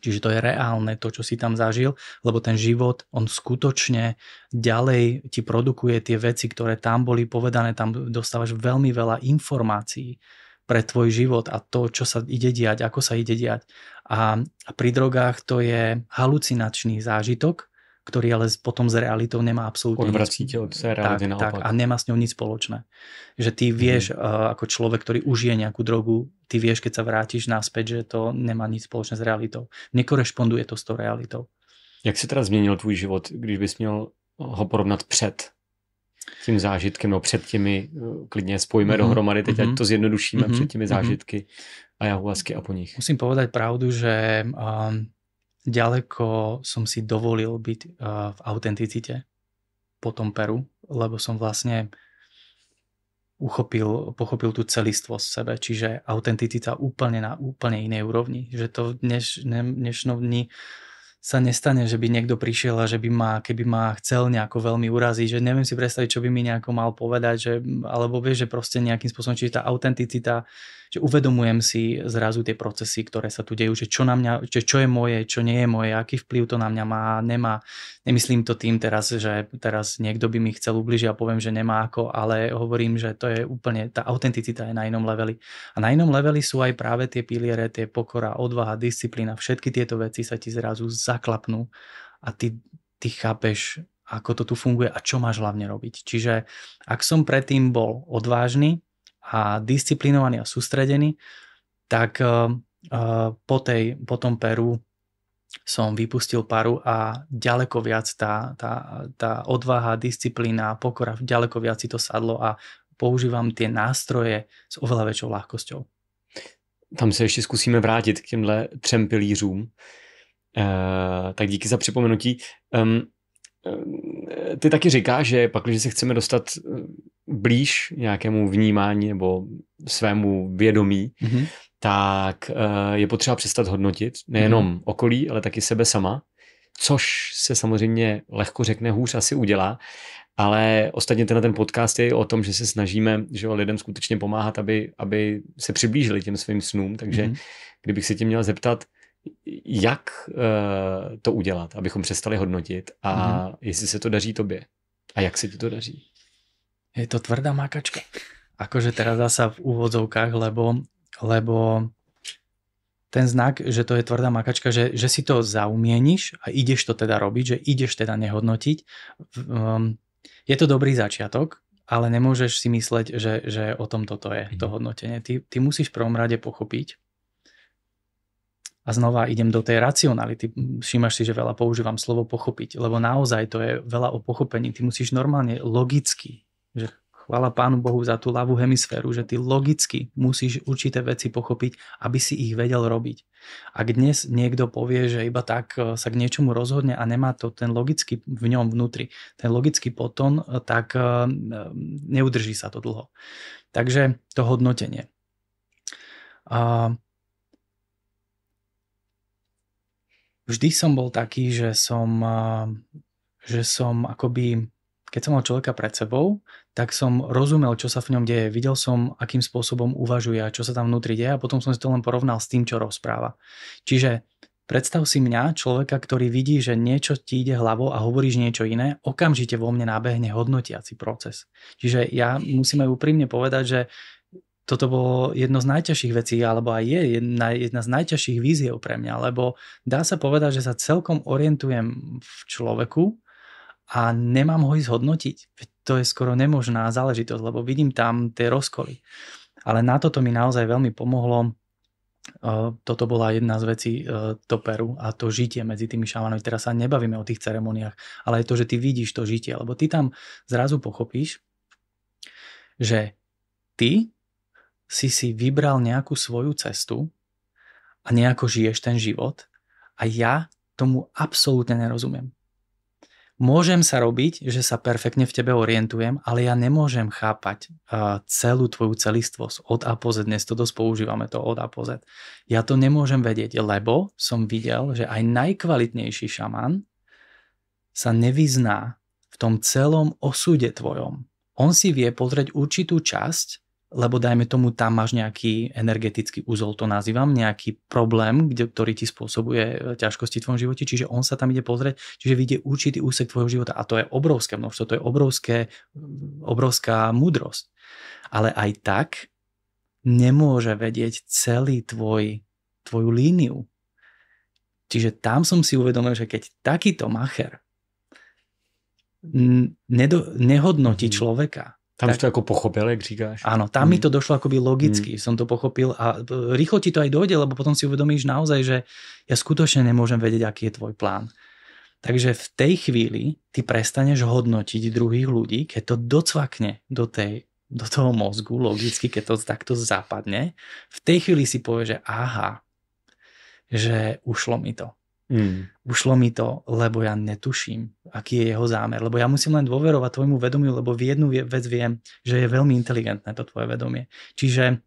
Čiže to je reálne to, čo si tam zažil, lebo ten život, on skutočne ďalej ti produkuje tie veci, ktoré tam boli povedané, tam dostávaš veľmi veľa informácií pre tvoj život a to, čo sa ide diať, ako sa ide diať. A pri drogách to je halucinačný zážitok, ktorý ale potom s realitou nemá absolútne odvrací ťa od reality naopak. Tak, a nemá s ňou nič spoločné. Že ty vieš, ako človek, ktorý užije nejakú drogu, ty vieš, keď sa vrátiš naspäť, že to nemá nič spoločné s realitou. Nekorešponduje to s tou realitou. Jak se teda změnil tvůj život, když bys měl ho porovnat před tím zážitkem, no před těmi, klidně spojíme dohromady, teď ať to zjednodušíme, před těmi zážitky ayahuasky a po nich? Musím povedať pravdu, že ďaleko som si dovolil byť v autenticite po tom Peru, lebo som vlastne pochopil tú celistvosť v sebe, čiže autenticita na úplne inej úrovni, že to dnešnom dni sa nestane, že by niekto prišiel a že keby ma chcel nejako veľmi uraziť, že neviem si predstaviť, čo by mi nejako mal povedať, alebo vieš, že proste nejakým spôsobom, čiže tá autenticita, že uvedomujem si zrazu tie procesy, ktoré sa tu dejú, že čo je moje, čo nie je moje, aký vplyv to na mňa má, nemá. Nemyslím to tým teraz, že teraz niekto by mi chcel ubližiť a poviem, že nemá ako, ale hovorím, že to je úplne, tá autenticita je na inom leveli. A na inom leveli sú aj práve tie piliere, tie pokora, odvaha, disciplína, všetky tieto veci sa ti zrazu zaklapnú a ty chápeš, ako to tu funguje a čo máš hlavne robiť. Čiže ak som predtým bol odvážny a disciplinovaný a sústredený, tak po tom Peru som vypustil paru a ďaleko viac tá odvaha, disciplína, pokora, ďaleko viac si to sadlo a používam tie nástroje s oveľa väčšou ľahkosťou. Tam se ještě zkusíme vrátit k těmhle 3 pilířům. Tak díky za připomenutí. Ty taky říkáš, že pak, když se chceme dostat blíž nějakému vnímání nebo svému vědomí, tak je potřeba přestat hodnotit nejenom okolí, ale taky sebe sama, což se samozřejmě lehko řekne, hůř asi udělá, ale ostatně ten podcast je o tom, že se snažíme, že lidem skutečně pomáhat, aby se přiblížili těm svým snům, takže kdybych se tě měl zeptat, jak to udělat, abychom přestali hodnotit a jestli se to daří tobě a jak se ti to daří? Je to tvrdá makačka. Akože teraz zasa v úvodzovkách, lebo ten znak, že to je tvrdá makačka, že si to zaumieníš a ideš to teda robiť, že ideš teda nehodnotiť. Je to dobrý začiatok, ale nemôžeš si mysleť, že o tom toto je, to hodnotenie. Ty musíš v prvom rade pochopiť. A znova idem do tej racionality. Všímaš si, že veľa používam slovo pochopiť, lebo naozaj to je veľa o pochopení. Ty musíš normálne logicky, že chvála Pánu Bohu za tú ľavú hemisféru, že ty logicky musíš určité veci pochopiť, aby si ich vedel robiť. Ak dnes niekto povie, že iba tak sa k niečomu rozhodne a nemá to ten logický v ňom vnútri, ten logický potom, tak neudrží sa to dlho. Takže to hodnotenie. Vždy som bol taký, že som akoby, keď som mal človeka pred sebou, tak som rozumel, čo sa v ňom deje. Videl som, akým spôsobom uvažuje a čo sa tam vnútri deje a potom som si to len porovnal s tým, čo rozpráva. Čiže predstav si mňa, človeka, ktorý vidí, že niečo ti ide hlavou a hovoríš niečo iné, okamžite vo mne nábehne hodnotiaci proces. Čiže ja musím aj úprimne povedať, že toto bolo jedno z najťažších vecí, alebo aj je jedna z najťažších víziev pre mňa, lebo dá sa povedať, že sa celkom orientujem v človeku a nemám ho ísť hodnotiť. To je skoro nemožná záležitosť, lebo vidím tam tie rozkoly. Ale na toto mi naozaj veľmi pomohlo. Toto bola jedna z vecí toperu a to žitie medzi tými šamanami. Teraz sa nebavíme o tých ceremoniách, ale aj to, že ty vidíš to žitie, lebo ty tam zrazu pochopíš, že ty si vybral nejakú svoju cestu a nejako žiješ ten život a ja tomu absolútne nerozumiem. Môžem sa robiť, že sa perfektne v tebe orientujem, ale ja nemôžem chápať celú tvoju celistvosť od A po Z. Dnes to dosť používame, to od A po Z. Ja to nemôžem vedieť, lebo som videl, že aj najkvalitnejší šaman sa nevyzná v tom celom osude tvojom. On si vie pozrieť určitú časť, lebo dajme tomu, tam máš nejaký energetický úzol, to nazývam, nejaký problém, ktorý ti spôsobuje ťažkosti v tvojom živote, čiže on sa tam ide pozrieť, čiže vidie určitý úsek tvojho života a to je obrovské množstvo, to je obrovská múdrosť. Ale aj tak nemôže vedieť celý tvoju líniu. Čiže tam som si uvedomil, že keď takýto macher nehodnotí človeka, tam tak, to jako pochopil, jak říkáš. Áno, tam mi to došlo akoby logicky, som to pochopil a rýchlo ti to aj dojde, lebo potom si uvedomíš naozaj, že ja skutočne nemôžem vedieť, aký je tvoj plán. Takže v tej chvíli ty prestaneš hodnotiť druhých ľudí, keď to docvakne do toho mozgu, logicky, keď to takto zapadne, v tej chvíli si povie, že aha, že ušlo mi to. Ušlo mi to, lebo ja netuším, aký je jeho zámer, lebo ja musím len dôverovať tvojmu vedomiu, lebo v jednu vec viem, že je veľmi inteligentné to tvoje vedomie. Čiže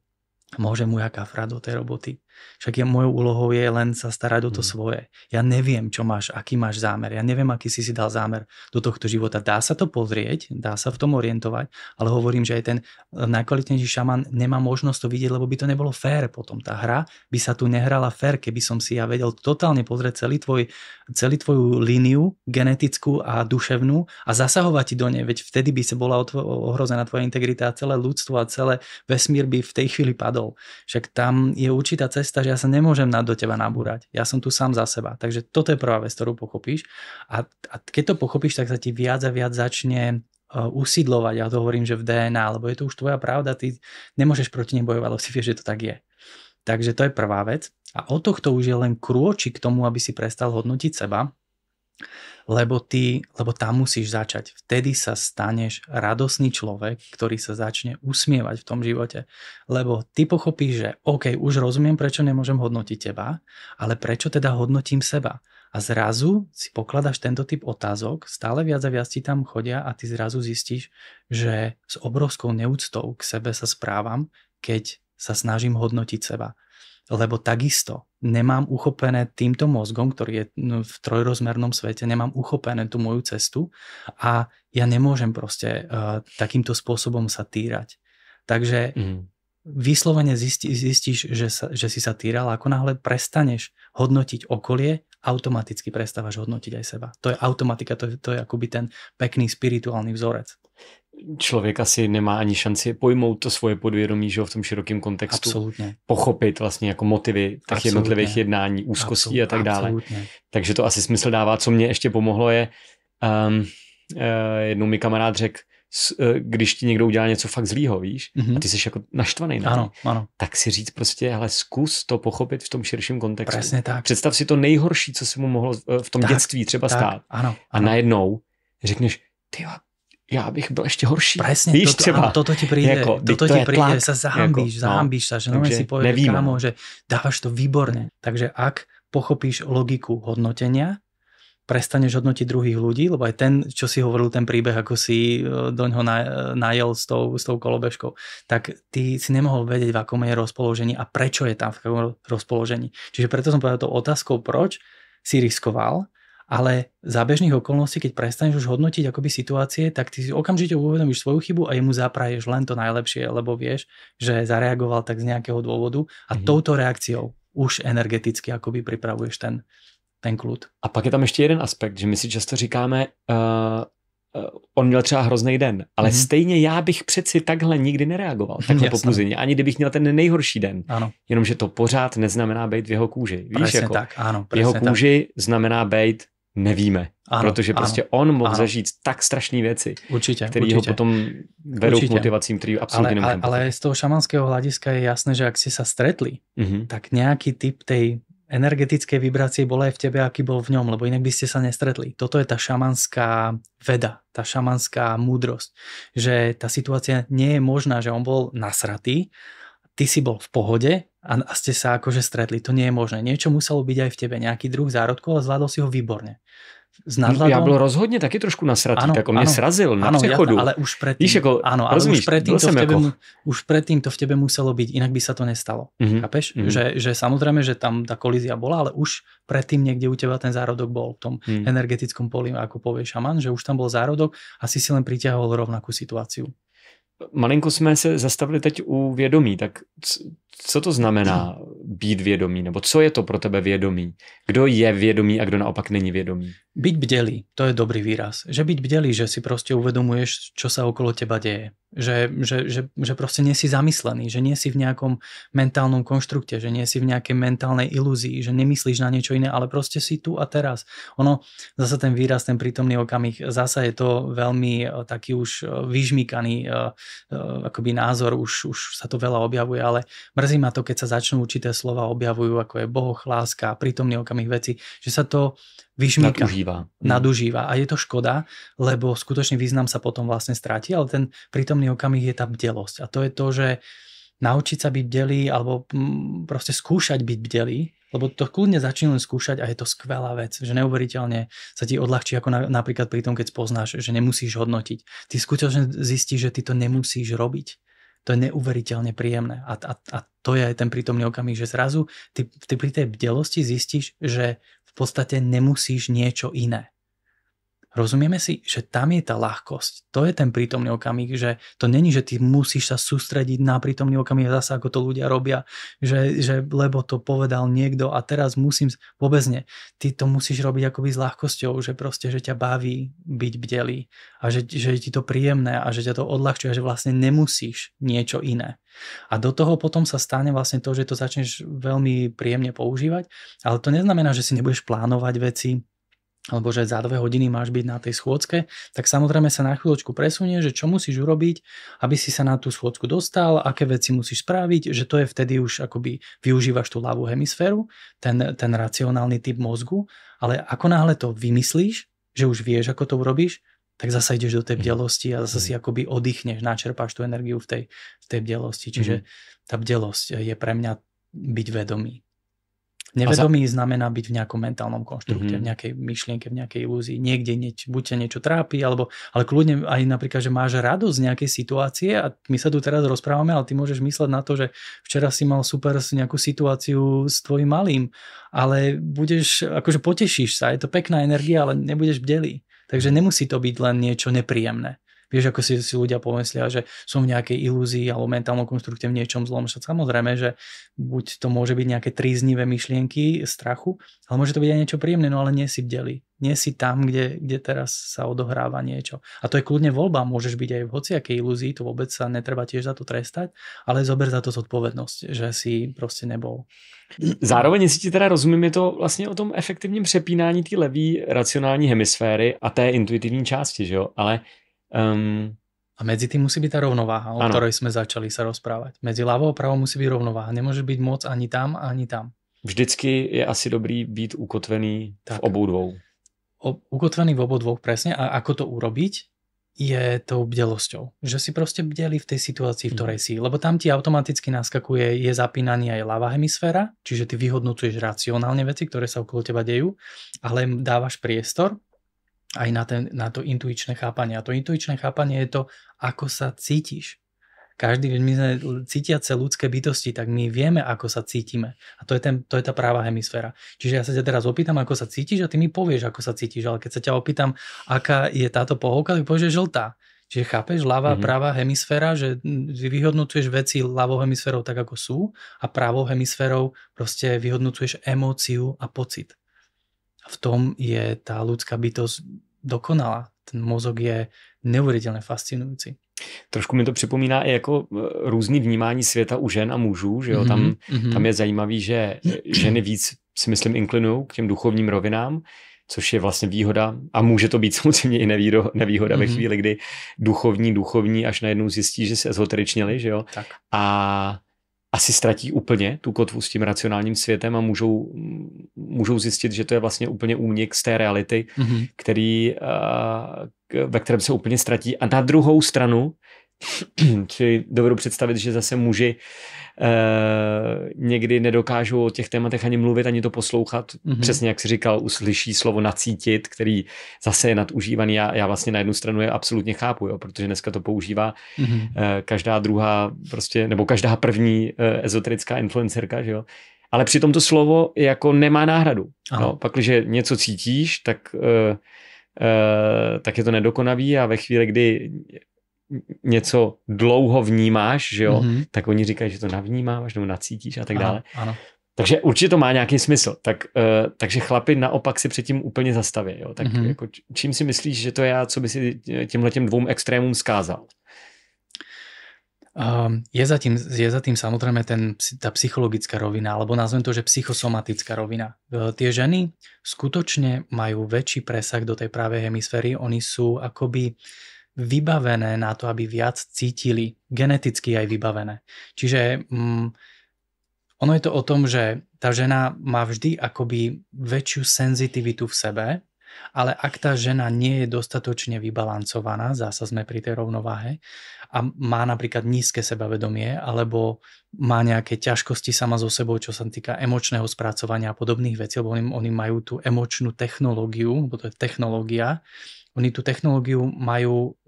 môže mu jaká frať do tej roboty. Však mojou úlohou je len sa starať o to svoje. Ja neviem, čo máš, aký máš zámer. Ja neviem, aký si dal zámer do tohto života. Dá sa to pozrieť, dá sa v tom orientovať, ale hovorím, že aj ten najkvalitnejší šaman nemá možnosť to vidieť, lebo by to nebolo fér potom. Tá hra by sa tu nehrala fér, keby som si ja vedel totálne pozrieť celý tvoju líniu genetickú a duševnú a zasahovať ti do nej, veď vtedy by sa bola ohrozená tvoja integrita a celé ľudstvo a celé vesmír by v tej chvíli padol. Však tam je určitá cesta, že ja sa nemôžem do teba nabúrať. Ja som tu sám za seba. Takže toto je prvá vec, ktorú pochopíš. A keď to pochopíš, tak sa ti viac a viac začne usídlovať. Ja to hovorím, že v DNA, lebo je to už tvoja pravda, ty nemôžeš proti nej bojovať, ale si vieš, že to tak je. Takže to je prvá vec. A od tohto už je len krôčik k tomu, aby si prestal hodnotiť seba. Lebo tam musíš začať. Vtedy sa staneš radosný človek, ktorý sa začne usmievať v tom živote. Lebo ty pochopíš, že OK, už rozumiem, prečo nemôžem hodnotiť teba, ale prečo teda hodnotím seba. A zrazu si pokladaš tento typ otázok, stále viac a viac ti tam chodia a ty zrazu zistíš, že s obrovskou neúctou k sebe sa správam, keď sa snažím hodnotiť seba. Lebo takisto nemám uchopené týmto mozgom, ktorý je v trojrozmernom svete, nemám uchopené tú moju cestu a ja nemôžem proste takýmto spôsobom sa týrať. Takže vyslovene zistíš, že si sa týral, ako náhle prestaneš hodnotiť okolie, automaticky prestávaš hodnotiť aj seba. To je automatika, to je akoby ten pekný spirituálny vzorec. Člověk asi nemá ani šanci pojmout to svoje podvědomí, že v tom širokém kontextu. Absolutně. Pochopit vlastně jako motivy těch jednotlivých jednání, úzkostí a tak dále. Absolutně. Takže to asi smysl dává. Co mě ještě pomohlo je, jednou mi kamarád řekl, když ti někdo udělá něco fakt zlýho, víš, a ty jsi jako naštvaný na to, tak si říct prostě, hele, zkus to pochopit v tom širším kontextu. Presne tak. Představ si to nejhorší, co se mu mohlo v tom dětství třeba stát. Ano. A najednou řekneš, tyjo, já bych byl ještě horší. Presne, víš, třeba. Toto ti príde, jako, sa zahambíš sa, že si povieš, kámo, že dávaš to výborne. Takže ak pochopíš logiku hodnotenia, prestaneš hodnotiť druhých ľudí, lebo aj ten, čo si hovoril, ten príbeh, ako si doňho najel s tou kolobežkou, tak ty si nemohol vedieť, v akom je rozpoložení a prečo je tam v akom rozpoložení. Čiže preto som povedal tou otázkou, proč si riskoval, ale za bežných okolností, keď prestaneš už hodnotiť akoby situácie, tak ty si okamžite uvedomíš svoju chybu a jemu zapraješ len to najlepšie, lebo vieš, že zareagoval tak z nejakého dôvodu a touto reakciou už energeticky akoby pripravuješ ten kľud. A pak je tam ještě jeden aspekt, že my si často říkáme, on měl třeba hrozný den, ale stejně já bych přeci takhle nikdy nereagoval, takhle popuzení, ani kdybych měl ten nejhorší den. Ano. Jenomže to pořád neznamená být v jeho kůži. Víš, presne jako tak, áno, v jeho kůži znamená být nevíme, protože prostě on mohl zažít tak strašné věci, které ho potom vedou k motivacím, které absolutně nemůžeme. Ale z toho šamanského hľadiska je jasné, že ak si sa stretli, tak nejaký typ tej energetickej vibrácie bola aj v tebe, aký bol v ňom, lebo inak by ste sa nestretli. Toto je tá šamanská veda, tá šamanská múdrosť, že tá situácia nie je možná, že on bol nasratý, ty si bol v pohode a ste sa akože stretli. To nie je možné. Niečo muselo byť aj v tebe, nejaký druh zárodkov a zvládol si ho výborne. Já byl rozhodně taky trošku nasratý, tak on mě srazil na přechodu. Ale už predtým, víš, jako, ale už predtým to v tebe muselo byť, inak by sa to nestalo. Chápeš? Že samozrejme, že tam tá kolízia bola, ale už predtým niekde u teba ten zárodok bol v tom energetickom poli, ako povie šaman, že už tam bol zárodok a si len pritiahol rovnakú situáciu. Malinko jsme se zastavili teď u vědomí, tak co to znamená být vědomý, nebo co je to pro tebe vědomí? Kdo je vědomý a kdo naopak není vědomý? Byť bdelý, to je dobrý výraz. Že byť bdelý, že si proste uvedomuješ, čo sa okolo teba deje. Že proste nie si zamyslený, že nie si v nejakom mentálnom konštrukte, že nie si v nejakej mentálnej ilúzii, že nemyslíš na niečo iné, ale proste si tu a teraz. Zasa ten výraz, ten prítomný okamih, zasa je to veľmi taký už vyžmýkaný akoby názor, už sa to veľa objavuje, ale mrzí ma to, keď sa začnú určité slova objavujú, ako je Boh, láska, prítomný okamih veci, že sa to vyžmýka, nadužíva. A je to škoda, lebo skutočný význam sa potom vlastne stratí, ale ten prítomný okamih je tá bdelosť. A to je to, že naučiť sa byť bdelý alebo proste skúšať byť bdelý, lebo to kľudne začína len skúšať a je to skvelá vec, že neuveriteľne sa ti odľahčí, ako napríklad pri tom, keď spoznáš, že nemusíš hodnotiť. Ty skutočne zistíš, že ty to nemusíš robiť. To je neuveriteľne príjemné. A to je aj ten prítomný okamih, že zrazu ty pri tej bdelosti zistíš, že v podstate nemusíš niečo iné. Rozumieme si, že tam je tá ľahkosť. To je ten prítomný okamih, že to není, že ty musíš sa sústrediť na prítomný okamih zase, ako to ľudia robia, že lebo to povedal niekto a teraz musím, vôbec nie. Ty to musíš robiť akoby s ľahkosťou, že proste, že ťa baví byť bdelý a že je ti to príjemné a že ťa to odľahčuje, že vlastne nemusíš niečo iné. A do toho potom sa stane vlastne to, že to začneš veľmi príjemne používať, ale to neznamená, že si nebudeš plánovať veci, alebo že za 2 hodiny máš byť na tej schôdzke, tak samozrejme sa na chvíľočku presunie, že čo musíš urobiť, aby si sa na tú schôdzku dostal, aké veci musíš spraviť, že to je vtedy už akoby využívaš tú ľavú hemisféru, ten racionálny typ mozgu, ale ako náhle to vymyslíš, že už vieš, ako to urobíš, tak zasa ideš do tej bdelosti a zasa si akoby oddychneš, načerpáš tú energiu v tej bdelosti. Čiže tá bdelosť je pre mňa byť vedomý. Nevedomý znamená byť v nejakom mentálnom konštrukte, v nejakej myšlienke, v nejakej ilúzii. Niekde buď ťa niečo trápi, ale kľudne aj napríklad, že máš radosť z nejakej situácie a my sa tu teraz rozprávame, ale ty môžeš mysleť na to, že včera si mal super nejakú situáciu s tvojim malým, ale akože potešíš sa, je to pekná energia, ale nebudeš bdelý. Takže nemusí to byť len niečo nepríjemné. Vieš, ako si ľudia pomyslia, že som v nejakej ilúzii alebo mentálnom konštrukte v niečom zlom. Samozrejme, že buď to môže byť nejaké tríznivé myšlienky, strachu, ale môže to byť aj niečo príjemné, no ale nie si bdelý. Nie si tam, kde teraz sa odohráva niečo. A to je kľudne voľba, môžeš byť aj v hociakej ilúzii, to vôbec sa netreba tiež za to trestať, ale zober za to zodpovednosť, že si proste nebol. Zároveň, jestli ti teda rozumím, je to vlastně o tom efektivním přepínání té levý racionální hemisféry a té intuitivní části, že jo? Ale a medzi tým musí byť tá rovnováha, o ktorej sme začali sa rozprávať. Medzi ľavou a pravou musí byť rovnováha. Nemôže byť moc ani tam, ani tam. Vždycky je asi dobrý být ukotvený v obou dvou. Ukotvený v obou dvoch, presne. A ako to urobiť, je tou bdelosťou. Že si proste bdeli v tej situácii, v ktorej si. Lebo tam ti automaticky naskakuje, je zapínaný aj ľavá hemisféra, čiže ty vyhodnocuješ racionálne veci, ktoré sa okolo teba dejú, ale dávaš priestor aj na to intuičné chápanie. A to intuičné chápanie je to, ako sa cítiš. My sme cítiace ľudské bytosti, tak my vieme, ako sa cítime. A to je tá práva hemisféra. Čiže ja sa ťa teraz opýtam, ako sa cítiš a ty mi povieš, ako sa cítiš. Ale keď sa ťa opýtam, aká je táto pohovka, tak povieš, že žltá. Čiže chápeš, ľavá, práva hemisféra, že vyhodnocuješ veci ľavou hemisférou tak, ako sú a pravou hemisférou proste vyhodnocuješ emóciu a pocit. A v tom je tá ľudská bytosť dokonalá. Ten mozog je neuvěřitelně fascinující. Trošku mi to připomíná i jako různý vnímání světa u žen a mužů, že jo? Tam je zajímavý, že ženy víc, si myslím, inklinují k těm duchovním rovinám, což je vlastně výhoda a může to být samozřejmě i nevýhoda ve chvíli, kdy duchovní až najednou zjistí, že se ezoteričněli, že jo? Tak. A asi ztratí úplně tu kotvu s tím racionálním světem a můžou zjistit, že to je vlastně úplně únik z té reality, ve kterém se úplně ztratí. A na druhou stranu, či dovedu představit, že zase muži někdy nedokážou o těch tématech ani mluvit, ani to poslouchat. Přesně jak jsi říkal, uslyší slovo nacítit, který zase je nadužívaný. Já vlastně na jednu stranu je absolutně chápu, jo, protože dneska to používá každá druhá prostě, nebo každá první ezoterická influencerka, že jo. Ale přitom to slovo jako nemá náhradu. No, pak, když něco cítíš, tak je to nedokonavý a ve chvíli, kdy něco dlouho vnímáš, že jo, tak oni říkají, že to navnímáš nebo nacítíš a tak dále. Ano. Takže určitě to má nějaký smysl. Takže chlapi naopak si předtím úplně zastaví. Jo. Tak jako, čím si myslíš, že to je, co by si těmhletěm dvou extrémům skázal? Je za tým samozrejme tá psychologická rovina, alebo nazvem to, že psychosomatická rovina. Tie ženy skutočne majú väčší presah do tej pravej hemisféry, oni sú akoby vybavené na to, aby viac cítili, geneticky aj vybavené. Čiže ono je to o tom, že tá žena má vždy akoby väčšiu senzitivitu v sebe, ale ak tá žena nie je dostatočne vybalancovaná, zasa sme pri tej rovnováhe, a má napríklad nízke sebavedomie, alebo má nejaké ťažkosti sama so sebou, čo sa týka emočného spracovania a podobných vecí, lebo oni majú tú emočnú technológiu, lebo to je technológia, oni tú technológiu majú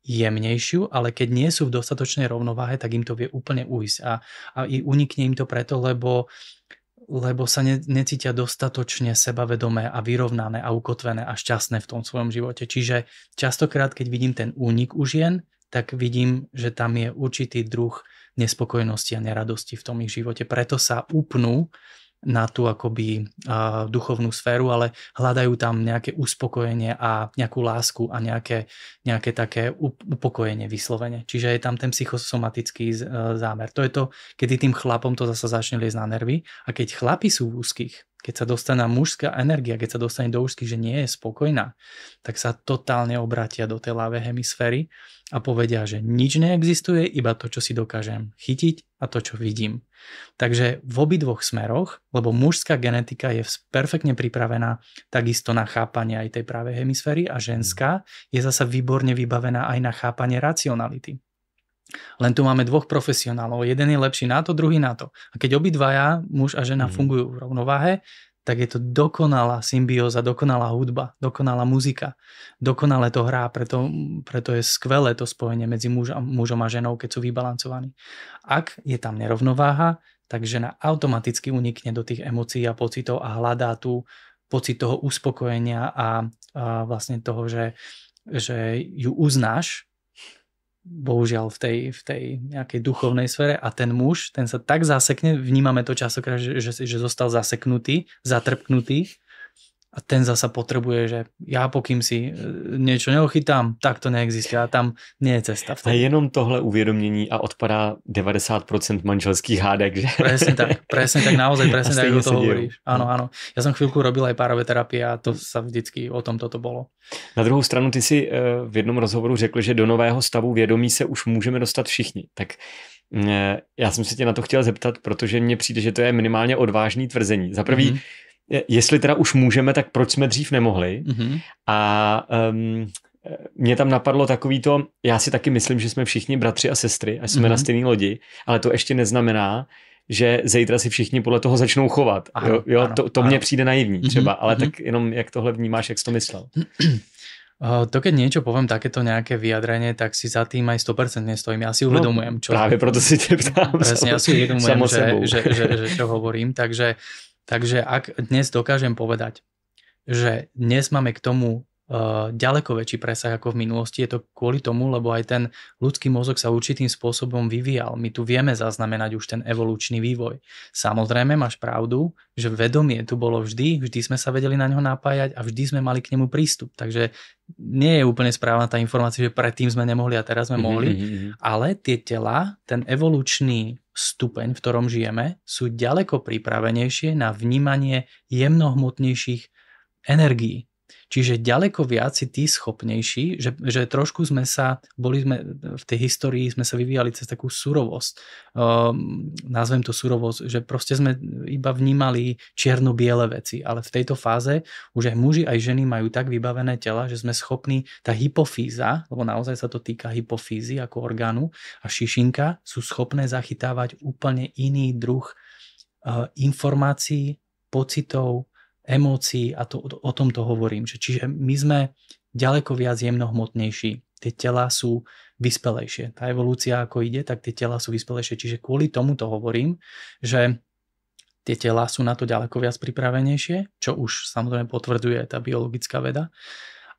jemnejšiu, ale keď nie sú v dostatočnej rovnováhe, tak im to vie úplne ujsť a unikne im to preto, lebo sa necítia dostatočne sebavedomé a vyrovnané a ukotvené a šťastné v tom svojom živote. Čiže častokrát, keď vidím ten únik u žien, tak vidím, že tam je určitý druh nespokojnosti a neradosti v tom ich živote. Preto sa upnú na tú akoby duchovnú sféru, ale hľadajú tam nejaké uspokojenie a nejakú lásku a nejaké také upokojenie vyslovene. Čiže je tam ten psychosomatický zámer. To je to, kedy tým chlapom to zase začne liesť na nervy a keď chlapi sú v úzkých keď sa dostane mužská energia, keď sa dostane do úzky, že nie je spokojná, tak sa totálne obratia do tej ľavej hemisféry a povedia, že nič neexistuje, iba to, čo si dokážem chytiť a to, čo vidím. Takže v obidvoch smeroch, lebo mužská genetika je perfektne pripravená takisto na chápanie aj tej pravej hemisféry a ženská je zasa výborne vybavená aj na chápanie racionality. Len tu máme dvoch profesionálov. Jeden je lepší na to, druhý na to. A keď obidvaja, muž a žena, fungujú v rovnováhe, tak je to dokonalá symbióza, dokonalá hudba, dokonalá muzika. Dokonale to hrá, preto je skvelé to spojenie medzi mužom a ženou, keď sú vybalancovaní. Ak je tam nerovnováha, tak žena automaticky unikne do tých emócií a pocitov a hľadá tu pocit toho uspokojenia a vlastne toho, že ju uznáš, bohužiaľ v tej nejakej duchovnej sfére a ten muž, ten sa tak zasekne, vnímame to častokrát, že zostal zaseknutý, zatrpknutý a ten zasa potrebuje, že ja pokým si niečo neochytám, tak to neexistuje a tam nie je cesta. A jenom tohle uvědomění a odpadá 90% manželských hádek, že? Presne tak, naozaj presne tak, ako to hovoríš. Áno. Ja som chvíľku robil aj párové terapie a to sa vždycky o tom toto bolo. Na druhou stranu ty si v jednom rozhovoru řekl, že do nového stavu vědomí se už můžeme dostat všichni. Tak já jsem se tě na to chtěl zeptat, protože mně přijde, že to je minimálně odvážný tvrzení. Za prvý, jestli teda už můžeme, tak proč jsme dřív nemohli? A mě tam napadlo takový to, já si taky myslím, že jsme všichni bratři a sestry a jsme na stejné lodi, ale to ještě neznamená, že zítra si všichni podle toho začnou chovat. To mně přijde naivní třeba, ale tak jenom jak tohle vnímáš, jak jsi to myslel? To keď niečo poviem, takéto nejaké vyjadrenie, tak si za tým aj 100% nestojím. Ja si uvedomujem, čo... Práve proto si te ptám. Presne, ja si uvedomujem, že čo hovorím. Takže ak dnes dokážem povedať, že dnes máme k tomu ďaleko väčší presah ako v minulosti, je to kvôli tomu, lebo aj ten ľudský mozog sa určitým spôsobom vyvíjal. My tu vieme zaznamenať už ten evolučný vývoj. Samozrejme, máš pravdu, že vedomie tu bolo vždy sme sa vedeli na ňo napájať a vždy sme mali k nemu prístup. Takže nie je úplne správna tá informácia, že predtým sme nemohli a teraz sme mohli, ale tie tela, ten evolučný stupeň, v ktorom žijeme, sú ďaleko pripravenejšie na vnímanie jemnohmotnejších energií. Čiže ďaleko viac si tí schopnejší, že trošku sme v tej histórii sme sa vyvíjali cez takú surovosť. Nazvem to surovosť, že proste sme iba vnímali čierno-biele veci, ale v tejto fáze už aj muži, aj ženy majú tak vybavené tela, že sme schopní, tá hypofýza, lebo naozaj sa to týka hypofýzy ako orgánu a šišinka, sú schopné zachytávať úplne iný druh informácií, pocitov, emócií a o tomto hovorím. Čiže my sme ďaleko viac jemnohmotnejší. Tie tela sú vyspelejšie. Tá evolúcia ako ide, tak tie tela sú vyspelejšie. Čiže kvôli tomuto hovorím, že tie tela sú na to ďaleko viac pripravenejšie, čo už samozrejme potvrdzuje tá biologická veda.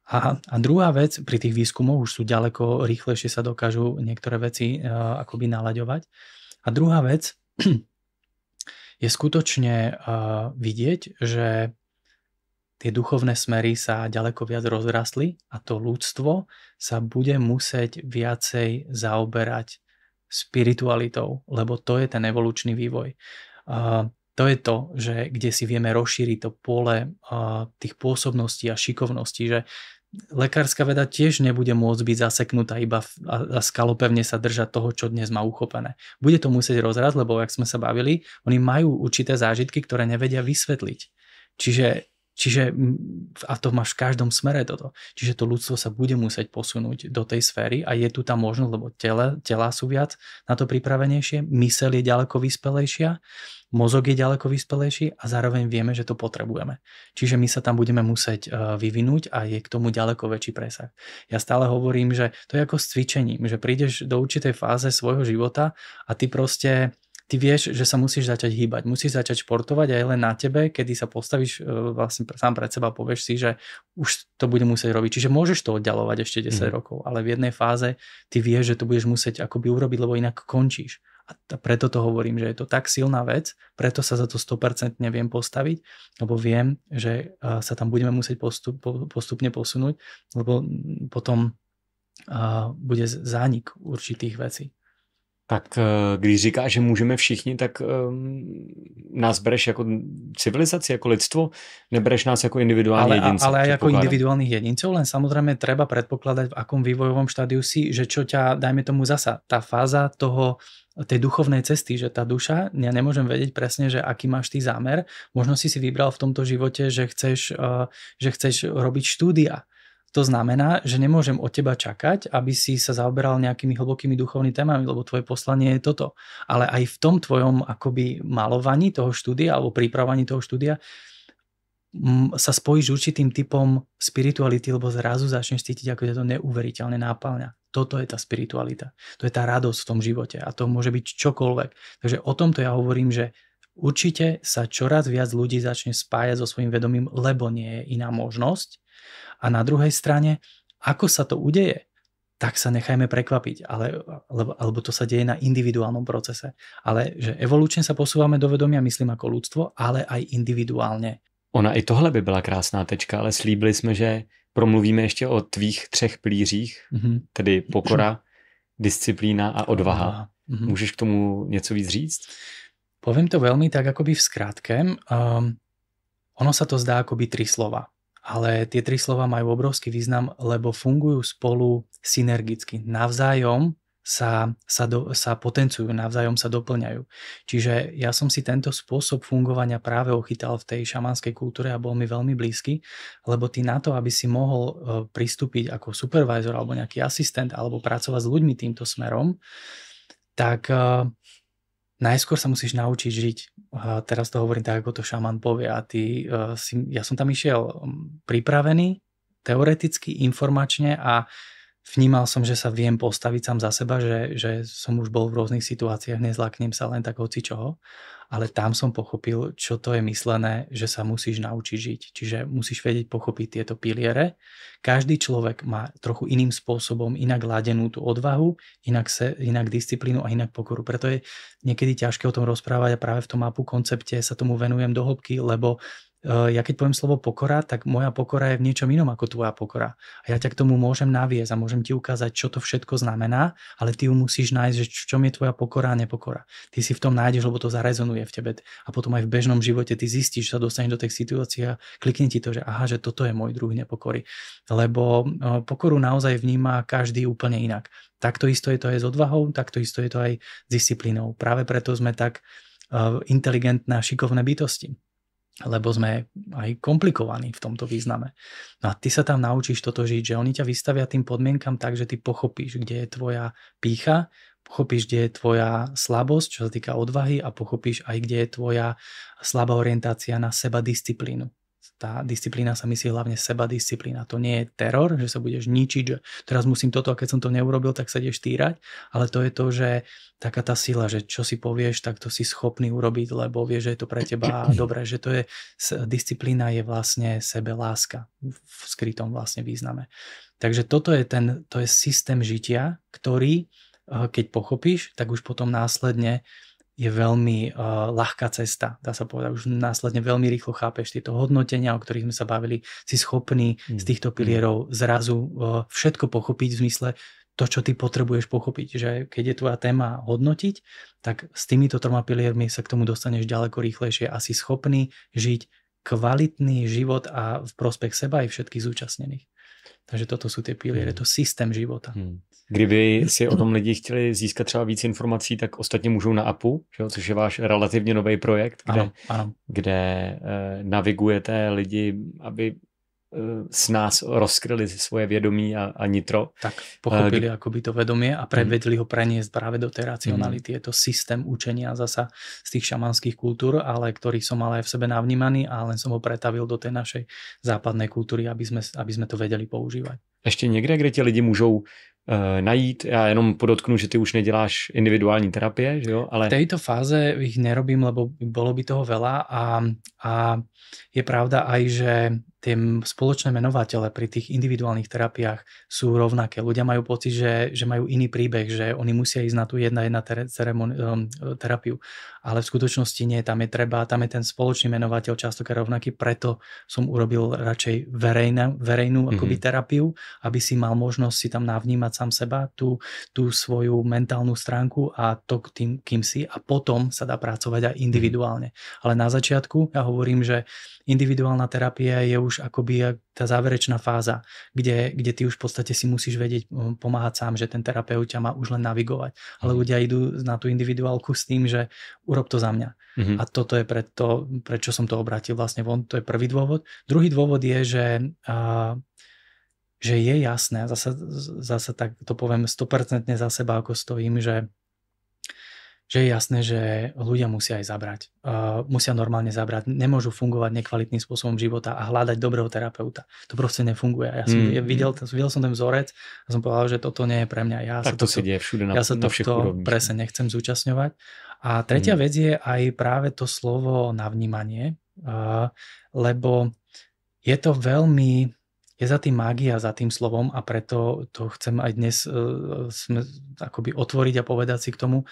A druhá vec, pri tých výskumoch už sú ďaleko rýchlejšie sa dokážu niektoré veci akoby nalaďovať. A druhá vec je skutočne vidieť, že tie duchovné smery sa ďaleko viac rozrastli a to ľudstvo sa bude musieť viacej zaoberať spiritualitou, lebo to je ten evolučný vývoj. To je to, že kde si vieme rozšíriť to pole tých pôsobností a šikovností, že lekárska veda tiež nebude môcť byť zaseknutá iba a skalopevne sa držať toho, čo dnes má uchopené. Bude to musieť rozrásť, lebo jak sme sa bavili, oni majú určité zážitky, ktoré nevedia vysvetliť. Čiže a to máš v každom smere toto. Čiže to ľudstvo sa bude musieť posunúť do tej sféry a je tu tá možnosť, lebo tela sú viac na to pripravenejšie, myseľ je ďaleko vyspelejšia, mozog je ďaleko vyspelejší a zároveň vieme, že to potrebujeme. Čiže my sa tam budeme musieť vyvinúť a je k tomu ďaleko väčší presah. Ja stále hovorím, že to je ako s cvičením, že prídeš do určitej fáze svojho života a ty vieš, že sa musíš začať hýbať, musíš začať športovať a je len na tebe, kedy sa postavíš vlastne sám pred seba a povieš si, že už to bude musieť robiť. Čiže môžeš to oddalovať ešte 10 rokov, ale v jednej fáze ty vieš, že to budeš musieť akoby urobiť, lebo inak končíš. A preto to hovorím, že je to tak silná vec, preto sa za to 100% viem postaviť, lebo viem, že sa tam budeme musieť postupne posunúť, lebo potom bude zánik určitých vecí. Tak když říkáš, že můžeme všichni, tak nás bereš jako civilizaci, jako lidstvo, nebereš nás jako individuálne jedince. Ale aj ako individuálnych jedincov, len samozrejme treba predpokladať, v akom vývojovom štádiu si, že čo ťa, dajme tomu zasa, tá fáza tej duchovnej cesty, že tá duša, ja nemôžem vedieť presne, že aký máš ty zámer, možno si vybral v tomto živote, že chceš robiť štúdia. To znamená, že nemôžem od teba čakať, aby si sa zaoberal nejakými hlbokými duchovnými témami, lebo tvoje poslanie je toto. Ale aj v tom tvojom akoby malovaní toho štúdia alebo pripravovaní toho štúdia sa spojíš s určitým typom spirituality, lebo zrazu začneš cítiť, ako ťa to neuveriteľne náplňa. Toto je tá spiritualita. To je tá radosť v tom živote a to môže byť čokoľvek. Takže o tomto ja hovorím, že určite sa čoraz viac ľudí začne spájať so svojím vedomím, lebo nie je iná možnosť. A na druhej strane, ako sa to udeje, tak sa nechajme prekvapiť, alebo to sa deje na individuálnom procese. Ale že evolučne sa posúvame do vedomia, myslím ako ľudstvo, ale aj individuálne. Ona i tohle by byla krásná tečka, ale slíbili jsme, že promluvíme ještě o tvých 3 pilířích, tedy pokora, disciplína a odvaha. Můžeš k tomu něco víc říct? Poviem to veľmi tak akoby v skratke. Ono sa to zdá akoby 3 slova. Ale tie 3 slova majú obrovský význam, lebo fungujú spolu synergicky. Navzájom sa potencujú, navzájom sa doplňajú. Čiže ja som si tento spôsob fungovania práve ochytal v tej šamanskej kultúre a bol mi veľmi blízky, lebo ty na to, aby si mohol pristúpiť ako supervisor alebo nejaký asistent alebo pracovať s ľuďmi týmto smerom, tak najskôr sa musíš naučiť žiť. Teraz to hovorím tak, ako to šaman povie. Ja som tam išiel pripravený, teoreticky, informačne a vnímal som, že sa viem postaviť sám za seba, že som už bol v rôznych situáciách, nezlaknem sa len tak hocičoho, ale tam som pochopil, čo to je myslené, že sa musíš naučiť žiť. Čiže musíš vedieť pochopiť tieto piliere. Každý človek má trochu iným spôsobom inak ladenú tú odvahu, inak disciplínu a inak pokoru. Preto je niekedy ťažké o tom rozprávať a práve v tom mapu koncepte sa tomu venujem do hĺbky, lebo ja keď poviem slovo pokora, tak moja pokora je v niečom inom ako tvoja pokora. A ja ťa k tomu môžem naviesť a môžem ti ukázať, čo to všetko znamená, ale ty ju musíš nájsť, že v čom je tvoja pokora a nepokora. Ty si v tom nájdeš, lebo to zarezonuje v tebe. A potom aj v bežnom živote ty zistíš, že sa dostaneš do tej situácie a klikne ti to, že aha, že toto je môj druh nepokory. Lebo pokoru naozaj vníma každý úplne inak. Takto isto je to aj s odvahou, takto isto je to aj s disciplínou. Práve preto sme tak inteligentné a šikovné bytosti. Lebo sme aj komplikovaní v tomto význame. No a ty sa tam naučíš toto žiť, že oni ťa vystavia tým podmienkam tak, že ty pochopíš, kde je tvoja pýcha, pochopíš, kde je tvoja slabosť, čo sa týka odvahy a pochopíš aj, kde je tvoja slabá orientácia na sebadisciplínu. Tá disciplína sa myslí hlavne sebadisciplína. To nie je teror, že sa budeš ničiť, že teraz musím toto a keď som to neurobil, tak sa ideš týrať, ale to je to, že taká tá sila, že čo si povieš, tak to si schopný urobiť, lebo vieš, že je to pre teba dobré, že to je, disciplína je vlastne sebeláska v skrytom vlastne význame. Takže toto je to je systém žitia, ktorý, keď pochopíš, tak už potom následne je veľmi ľahká cesta, dá sa povedať, už následne veľmi rýchlo chápeš tieto hodnotenia, o ktorých sme sa bavili, si schopný z týchto pilierov zrazu všetko pochopiť v zmysle to, čo ty potrebuješ pochopiť, že keď je tvoja téma hodnotiť, tak s týmito 3 piliermi sa k tomu dostaneš ďaleko rýchlejšie a si schopný žiť kvalitný život a v prospech seba aj všetkých zúčastnených. Takže toto sú tie piliere, to systém života. Kdyby si o tom lidi chtěli získat třeba víc informací, tak ostatně můžou na APU, což je váš relativně nový projekt, kde navigujete lidi, aby s nás rozkryli svoje vědomí a nitro. Tak pochopili akoby to vedomie a vedeli ho preniesť práve do tej racionality. Je to systém učenia zasa z tých šamanských kultúr, ale ktorý som mal aj v sebe navnímaný a len som ho pretavil do tej našej západnej kultúry, aby sme to vedeli používať. Ještě někde, kde ti lidi můžou najít, já jenom podotknu, že ty už neděláš individuální terapie, že jo? Ale... V tejto fáze ich nerobím, lebo bolo by toho veľa a je pravda aj, že tie spoločné menovatele pri tých individuálnych terapiách sú rovnaké. Ľudia majú pocit, že majú iný príbeh, že oni musia ísť na tú jedna terapiu. Ale v skutočnosti nie, tam je ten spoločný menovateľ častokrát rovnaký, preto som urobil radšej verejnú akoby terapiu, aby si mal možnosť si tam navnímať sám seba, tú svoju mentálnu stránku a to tým, kým si, a potom sa dá pracovať aj individuálne. Ale na začiatku ja hovorím, že individuálna terapia je už akoby tá záverečná fáza, kde ty už v podstate si musíš vedieť pomáhať sám, že ten terapeut ťa má už len navigovať. Ale ľudia idú na tú individuálku s tým, že urob to za mňa. A toto je prečo som to obrátil vlastne von. To je prvý dôvod. Druhý dôvod je, že je jasné, zase tak to poviem 100% za seba, ako stojím, že je jasné, že ľudia musia aj zabrať. Musia normálne zabrať. Nemôžu fungovať nekvalitným spôsobom života a hľadať dobrého terapeuta. To proste nefunguje. Ja som videl som ten vzorec a som povedal, že toto nie je pre mňa. Tak to si deje všude ja sa tohto presne nechcem zúčastňovať. A tretia vec je aj práve to slovo navnímanie, lebo je to veľmi... Je za tým mágia, za tým slovom, a preto to chcem aj dnes akoby otvoriť a povedať si k tomu.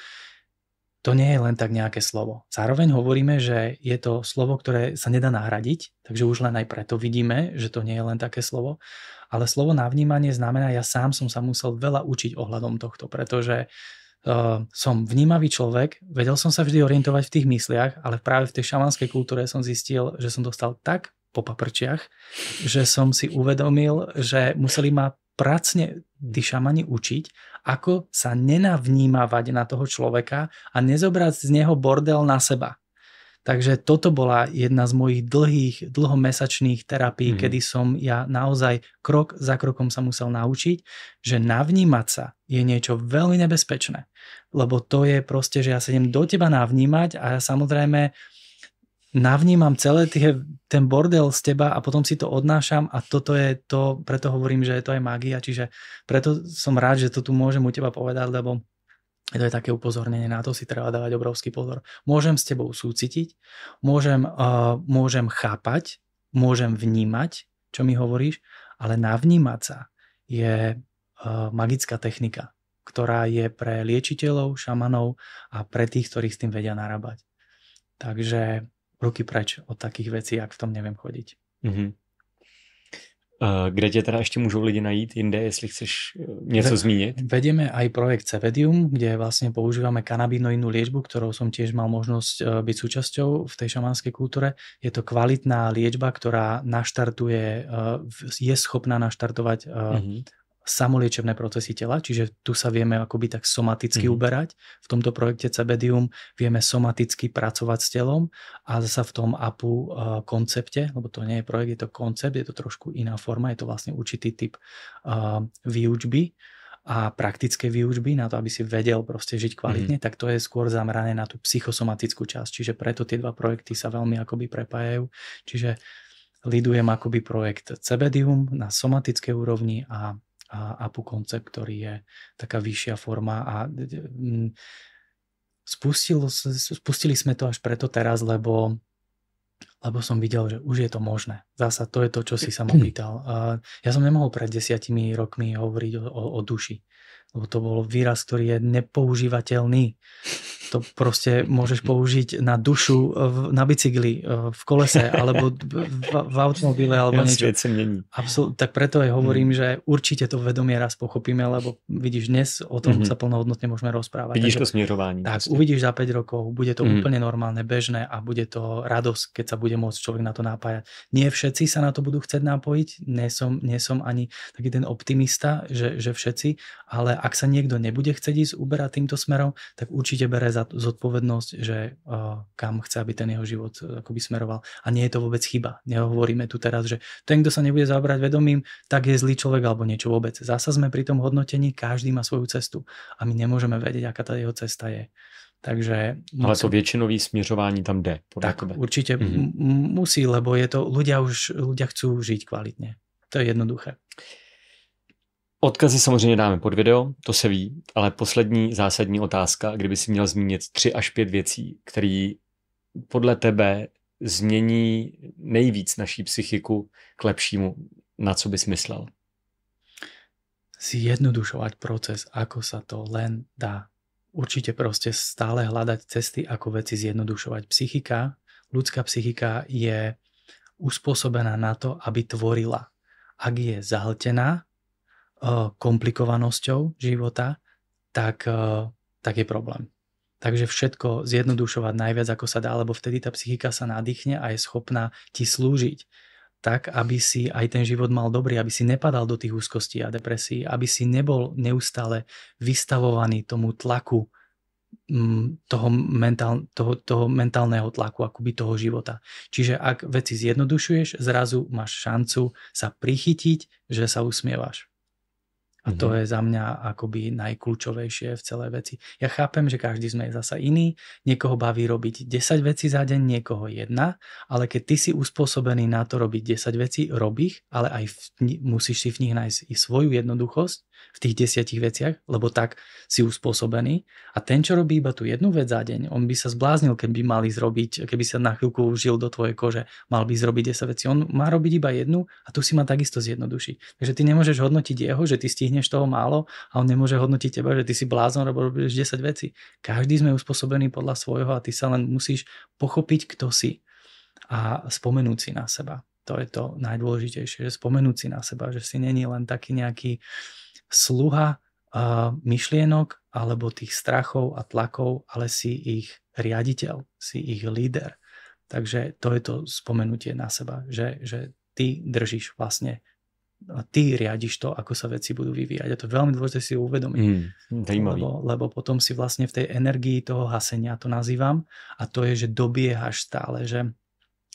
To nie je len tak nejaké slovo. Zároveň hovoríme, že je to slovo, ktoré sa nedá nahradiť, takže už len aj preto vidíme, že to nie je len také slovo. Ale slovo navnímanie znamená, ja sám som sa musel veľa učiť ohľadom tohto, pretože som vnímavý človek, vedel som sa vždy orientovať v tých mysliach, ale práve v tej šamanskej kultúre som zistil, že som dostal tak po paprčiach, že som si uvedomil, že museli ma pracne tí šamani učiť, ako sa nenavnímavať na toho človeka a nezobrať z neho bordel na seba. Takže toto bola jedna z mojich dlhomesačných terapií, kedy som ja naozaj krok za krokom sa musel naučiť, že navnímať sa je niečo veľmi nebezpečné. Lebo to je proste, že ja sa idem do teba navnímať a ja samozrejme navnímam celé ten bordel z teba a potom si to odnášam, a toto je to, preto hovorím, že to je mágia, čiže preto som rád, že to tu môžem u teba povedať, lebo to je také upozornenie, na to si treba dávať obrovský pozor. Môžem s tebou súcitiť, môžem chápať, môžem vnímať, čo mi hovoríš, ale navnímať sa je magická technika, ktorá je pre liečiteľov, šamanov a pre tých, ktorí s tým vedia narábať. Takže ruky preč od takých vecí, jak v tom neviem chodiť. Kde tě teda ještě můžou lidi najít jinde, jestli chceš něco zmínit? Vedieme aj projekt Cebedium, kde vlastne používame kanabinoidnú liečbu, ktorou som tiež mal možnosť byť súčasťou v tej šamanskej kultúre. Je to kvalitná liečba, ktorá je schopná naštartovať samoliečebné procesy tela, čiže tu sa vieme akoby tak somaticky uberať. V tomto projekte Cebedium vieme somaticky pracovať s telom, a zasa v tom APU koncepte, lebo to nie je projekt, je to koncept, je to trošku iná forma, je to vlastne určitý typ výučby a praktické výučby na to, aby si vedel proste žiť kvalitne, tak to je skôr zamerané na tú psychosomatickú časť, čiže preto tie dva projekty sa veľmi akoby prepájajú, čiže lidujem akoby projekt Cebedium na somatickej úrovni a APU koncept, ktorý je taká vyššia forma, a spustili sme to až preto teraz, lebo som videl, že už je to možné. Zasa to je to, čo si sa ma pýtal. Ja som nemohol pred 10 rokmi hovoriť o duši, lebo to bol výraz, ktorý je nepoužívateľný. To proste môžeš použiť na dušu na bicykli, v kolese, alebo v automobile, alebo niečo. Tak preto aj hovorím, že určite to vedomie raz pochopíme, lebo vidíš, dnes o tom sa plnohodnotne môžeme rozprávať. Vidíš to smerovanie. Tak, uvidíš za 5 rokov, bude to úplne normálne, bežné, a bude to radosť, keď sa bude môcť človek na to napájať. Nie všetci sa na to budú chcieť napojiť, nie som ani taký ten optimista, že všetci, ale ak sa niekto nebude chcieť ísť uberať týmto smerom, tak určite bere za zodpovednosť, že kam chce, aby ten jeho život akoby smeroval. A nie je to vôbec chyba. Nehovoríme tu teraz, že ten, kto sa nebude zaoberať vedomím, tak je zlý človek alebo niečo vôbec. Zasa sme pri tom hodnotení, každý má svoju cestu a my nemôžeme vedieť, aká tá jeho cesta je. Takže ale to většinový směřování tam jde. Tak určite musí, lebo je to, ľudia chcú žiť kvalitne. To je jednoduché. Odkazy samozřejmě dáme pod video, to se ví, ale poslední zásadní otázka, kdyby si měl zmínit 3 až 5 věcí, které podle tebe změní nejvíc naší psychiku k lepšímu? Na co bys myslel? Zjednodušovať proces, ako sa to len dá. Určite proste stále hľadať cesty, ako veci zjednodušovať. Ľudská psychika je uspôsobená na to, aby tvorila. Ak je zahltená komplikovanosťou života, tak je problém. Takže všetko zjednodušovať najviac, ako sa dá, lebo vtedy tá psychika sa nadýchne a je schopná ti slúžiť tak, aby si aj ten život mal dobrý, aby si nepadal do tých úzkostí a depresí, aby si nebol neustále vystavovaný tomu tlaku toho mentálneho tlaku, akoby toho života. Čiže ak veci zjednodušuješ, zrazu máš šancu sa prichytiť, že sa usmievaš. A to je za mňa akoby najkľúčovejšie v celej veci. Ja chápem, že každý sme zasa iný, niekoho baví robiť 10 vecí za deň, niekoho 1, ale keď ty si uspôsobený na to robiť 10 vecí, rob ich, ale aj musíš si v nich nájsť i svoju jednoduchosť v tých 10 veciach, lebo tak si uspôsobený. A ten, čo robí iba tú jednu vec za deň, on by sa zbláznil, keby sa na chvíľku vžil do tvojej kože, mal by zrobiť 10 vecí. On má robiť iba jednu a tu si má takisto zjednodušiť. Takže ty nemôžeš hodnotiť jeho, že ty stihneš toho málo a on nemôže hodnotiť teba, že ty si blázon, lebo robíš 10 vecí. Každý sme uspôsobení podľa svojho a ty sa len musíš pochopiť, kto si a spomenúť si na seba. To je to najdôležitejšie, že spomenúť si na seba, že si není len taký nejaký sluha myšlienok alebo tých strachov a tlakov, ale si ich riaditeľ, si ich líder. Takže to je to spomenutie na seba, že ty držíš vlastne, ty riadiš to, ako sa veci budú vyvíjať. A to je veľmi dôležité si uvedomiť. Lebo potom si vlastne v tej energii toho hasenia to nazývam a to je, že dobiehaš stále, že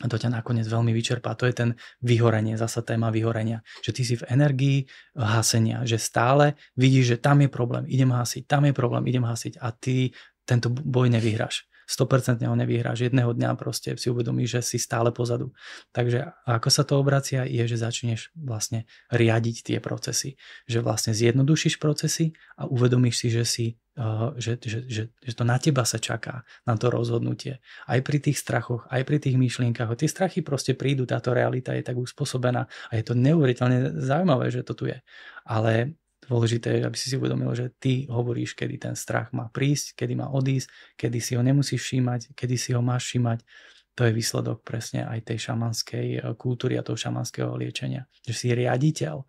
a to ťa nakoniec veľmi vyčerpá. To je ten vyhorenie, zasa téma vyhorenia. Že ty si v energii hasenia, že stále vidíš, že tam je problém, idem hasiť, tam je problém, idem hasiť a ty tento boj nevyhráš. 100% ho nevyhráš. Jedného dňa proste si uvedomíš, že si stále pozadu. Takže ako sa to obracia, je, že začneš vlastne riadiť tie procesy. Že vlastne zjednodušíš procesy a uvedomíš si, že to na teba sa čaká, na to rozhodnutie. Aj pri tých strachoch, aj pri tých myšlienkach. Tie strachy proste prídu, táto realita je tak uspôsobená a je to neuveriteľne zaujímavé, že to tu je. Ale dôležité je, aby si uvedomil, že ty hovoríš, kedy ten strach má prísť, kedy má odísť, kedy si ho nemusíš všímať, kedy si ho máš všímať. To je výsledok presne aj tej šamanskej kultúry a toho šamanského liečenia. Že si riaditeľ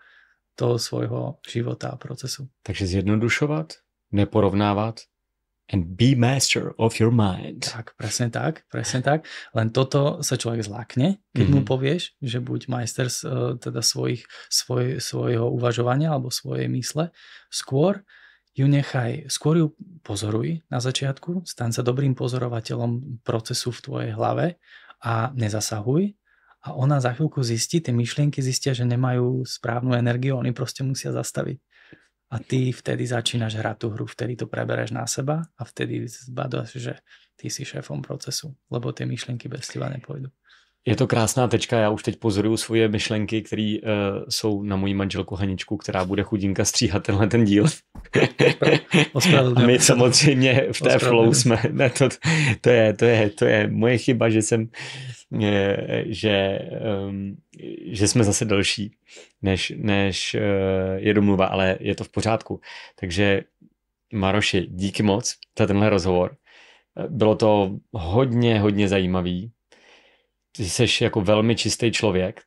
toho svojho života a procesu. Takže zjednodušovať, neporovnávať and be master of your mind. Tak, presne tak. Len toto sa človek zlákne, keď mu povieš, že buď majster teda svojho uvažovania alebo svojej mysle. Skôr ju pozoruj na začiatku, staň sa dobrým pozorovateľom procesu v tvojej hlave a nezasahuj. A ona za chvíľku zistí, tie myšlienky zistia, že nemajú správnu energiu, oni proste musia zastaviť. A ty vtedy začínaš hrať tú hru, vtedy to prebereš na seba a vtedy zbadáš, že ty si šéfom procesu, lebo tie myšlenky bez teba nepôjdu. Je to krásná tečka, já už teď pozoruju svoje myšlenky, které jsou na moji manželku Haničku, která bude chudinka stříhat tenhle ten díl. A my samozřejmě v té flow jsme. Ne, to je moje chyba, že jsme zase delší, než je domluva, ale je to v pořádku. Takže Maroši, díky moc za tenhle rozhovor. Bylo to hodně zajímavý. Ty jsi jako velmi čistý člověk,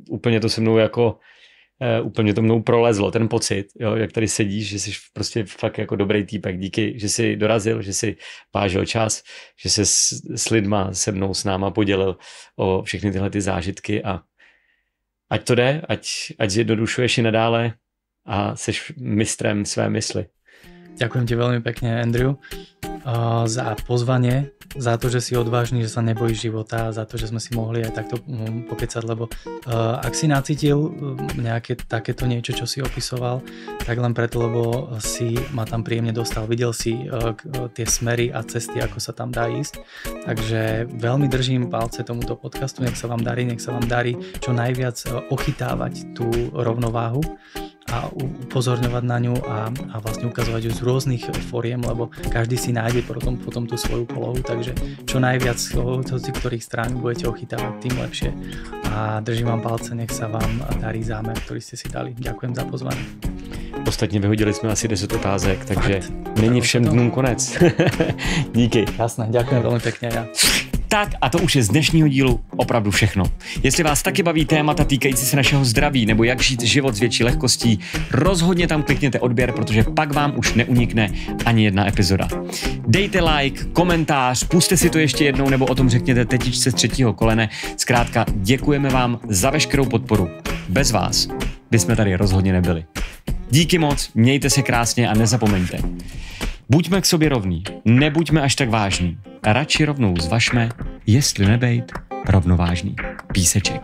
úplně to se mnou jako úplně to mnou prolezlo, ten pocit, jo, jak tady sedíš, že jsi prostě fakt jako dobrý týpek, díky, že jsi dorazil, že jsi vážil čas, že jsi s lidma se mnou, s náma podělil o všechny tyhle ty zážitky a ať to jde, ať zjednodušuješ i nadále a jsi mistrem své mysli. Ďakujem ti veľmi pekne, Andrew, za pozvanie, za to, že si odvážny, že sa nebojíš života, za to, že sme si mohli aj takto pokecať, lebo ak si nacítil nejaké takéto niečo, čo si opisoval, tak len preto, lebo si ma tam príjemne dostal, videl si tie smery a cesty, ako sa tam dá ísť. Takže veľmi držím palce tomuto podcastu, nech sa vám darí čo najviac ochytávať tú rovnováhu a upozorňovať na ňu a vlastne ukazovať ju z rôznych foriem, lebo každý si nájde potom tú svoju polohu, takže čo najviac z ktorých strán budete ochytávať, tým lepšie. A držím vám palce, nech sa vám darí zámer, ktorý ste si dali. Ďakujem za pozvanie. Ostatně vyhodili jsme asi 10 otázek, takže není všem dnům konec. Díky. Jasné, ďakujem veľmi pekne. Ja. Tak a to už je z dnešního dílu opravdu všechno. Jestli vás taky baví témata týkající se našeho zdraví nebo jak žít život s větší lehkostí, rozhodně tam klikněte odběr, protože pak vám už neunikne ani jedna epizoda. Dejte like, komentář, pusťte si to ještě jednou nebo o tom řekněte tetičce z 3. kolene. Zkrátka děkujeme vám za veškerou podporu. Bez vás bychom tady rozhodně nebyli. Díky moc, mějte se krásně a nezapomeňte. Buďme k sobě rovní, nebuďme až tak vážní. Radši rovnou zvažme, jestli nebejt rovnovážný. Píseček.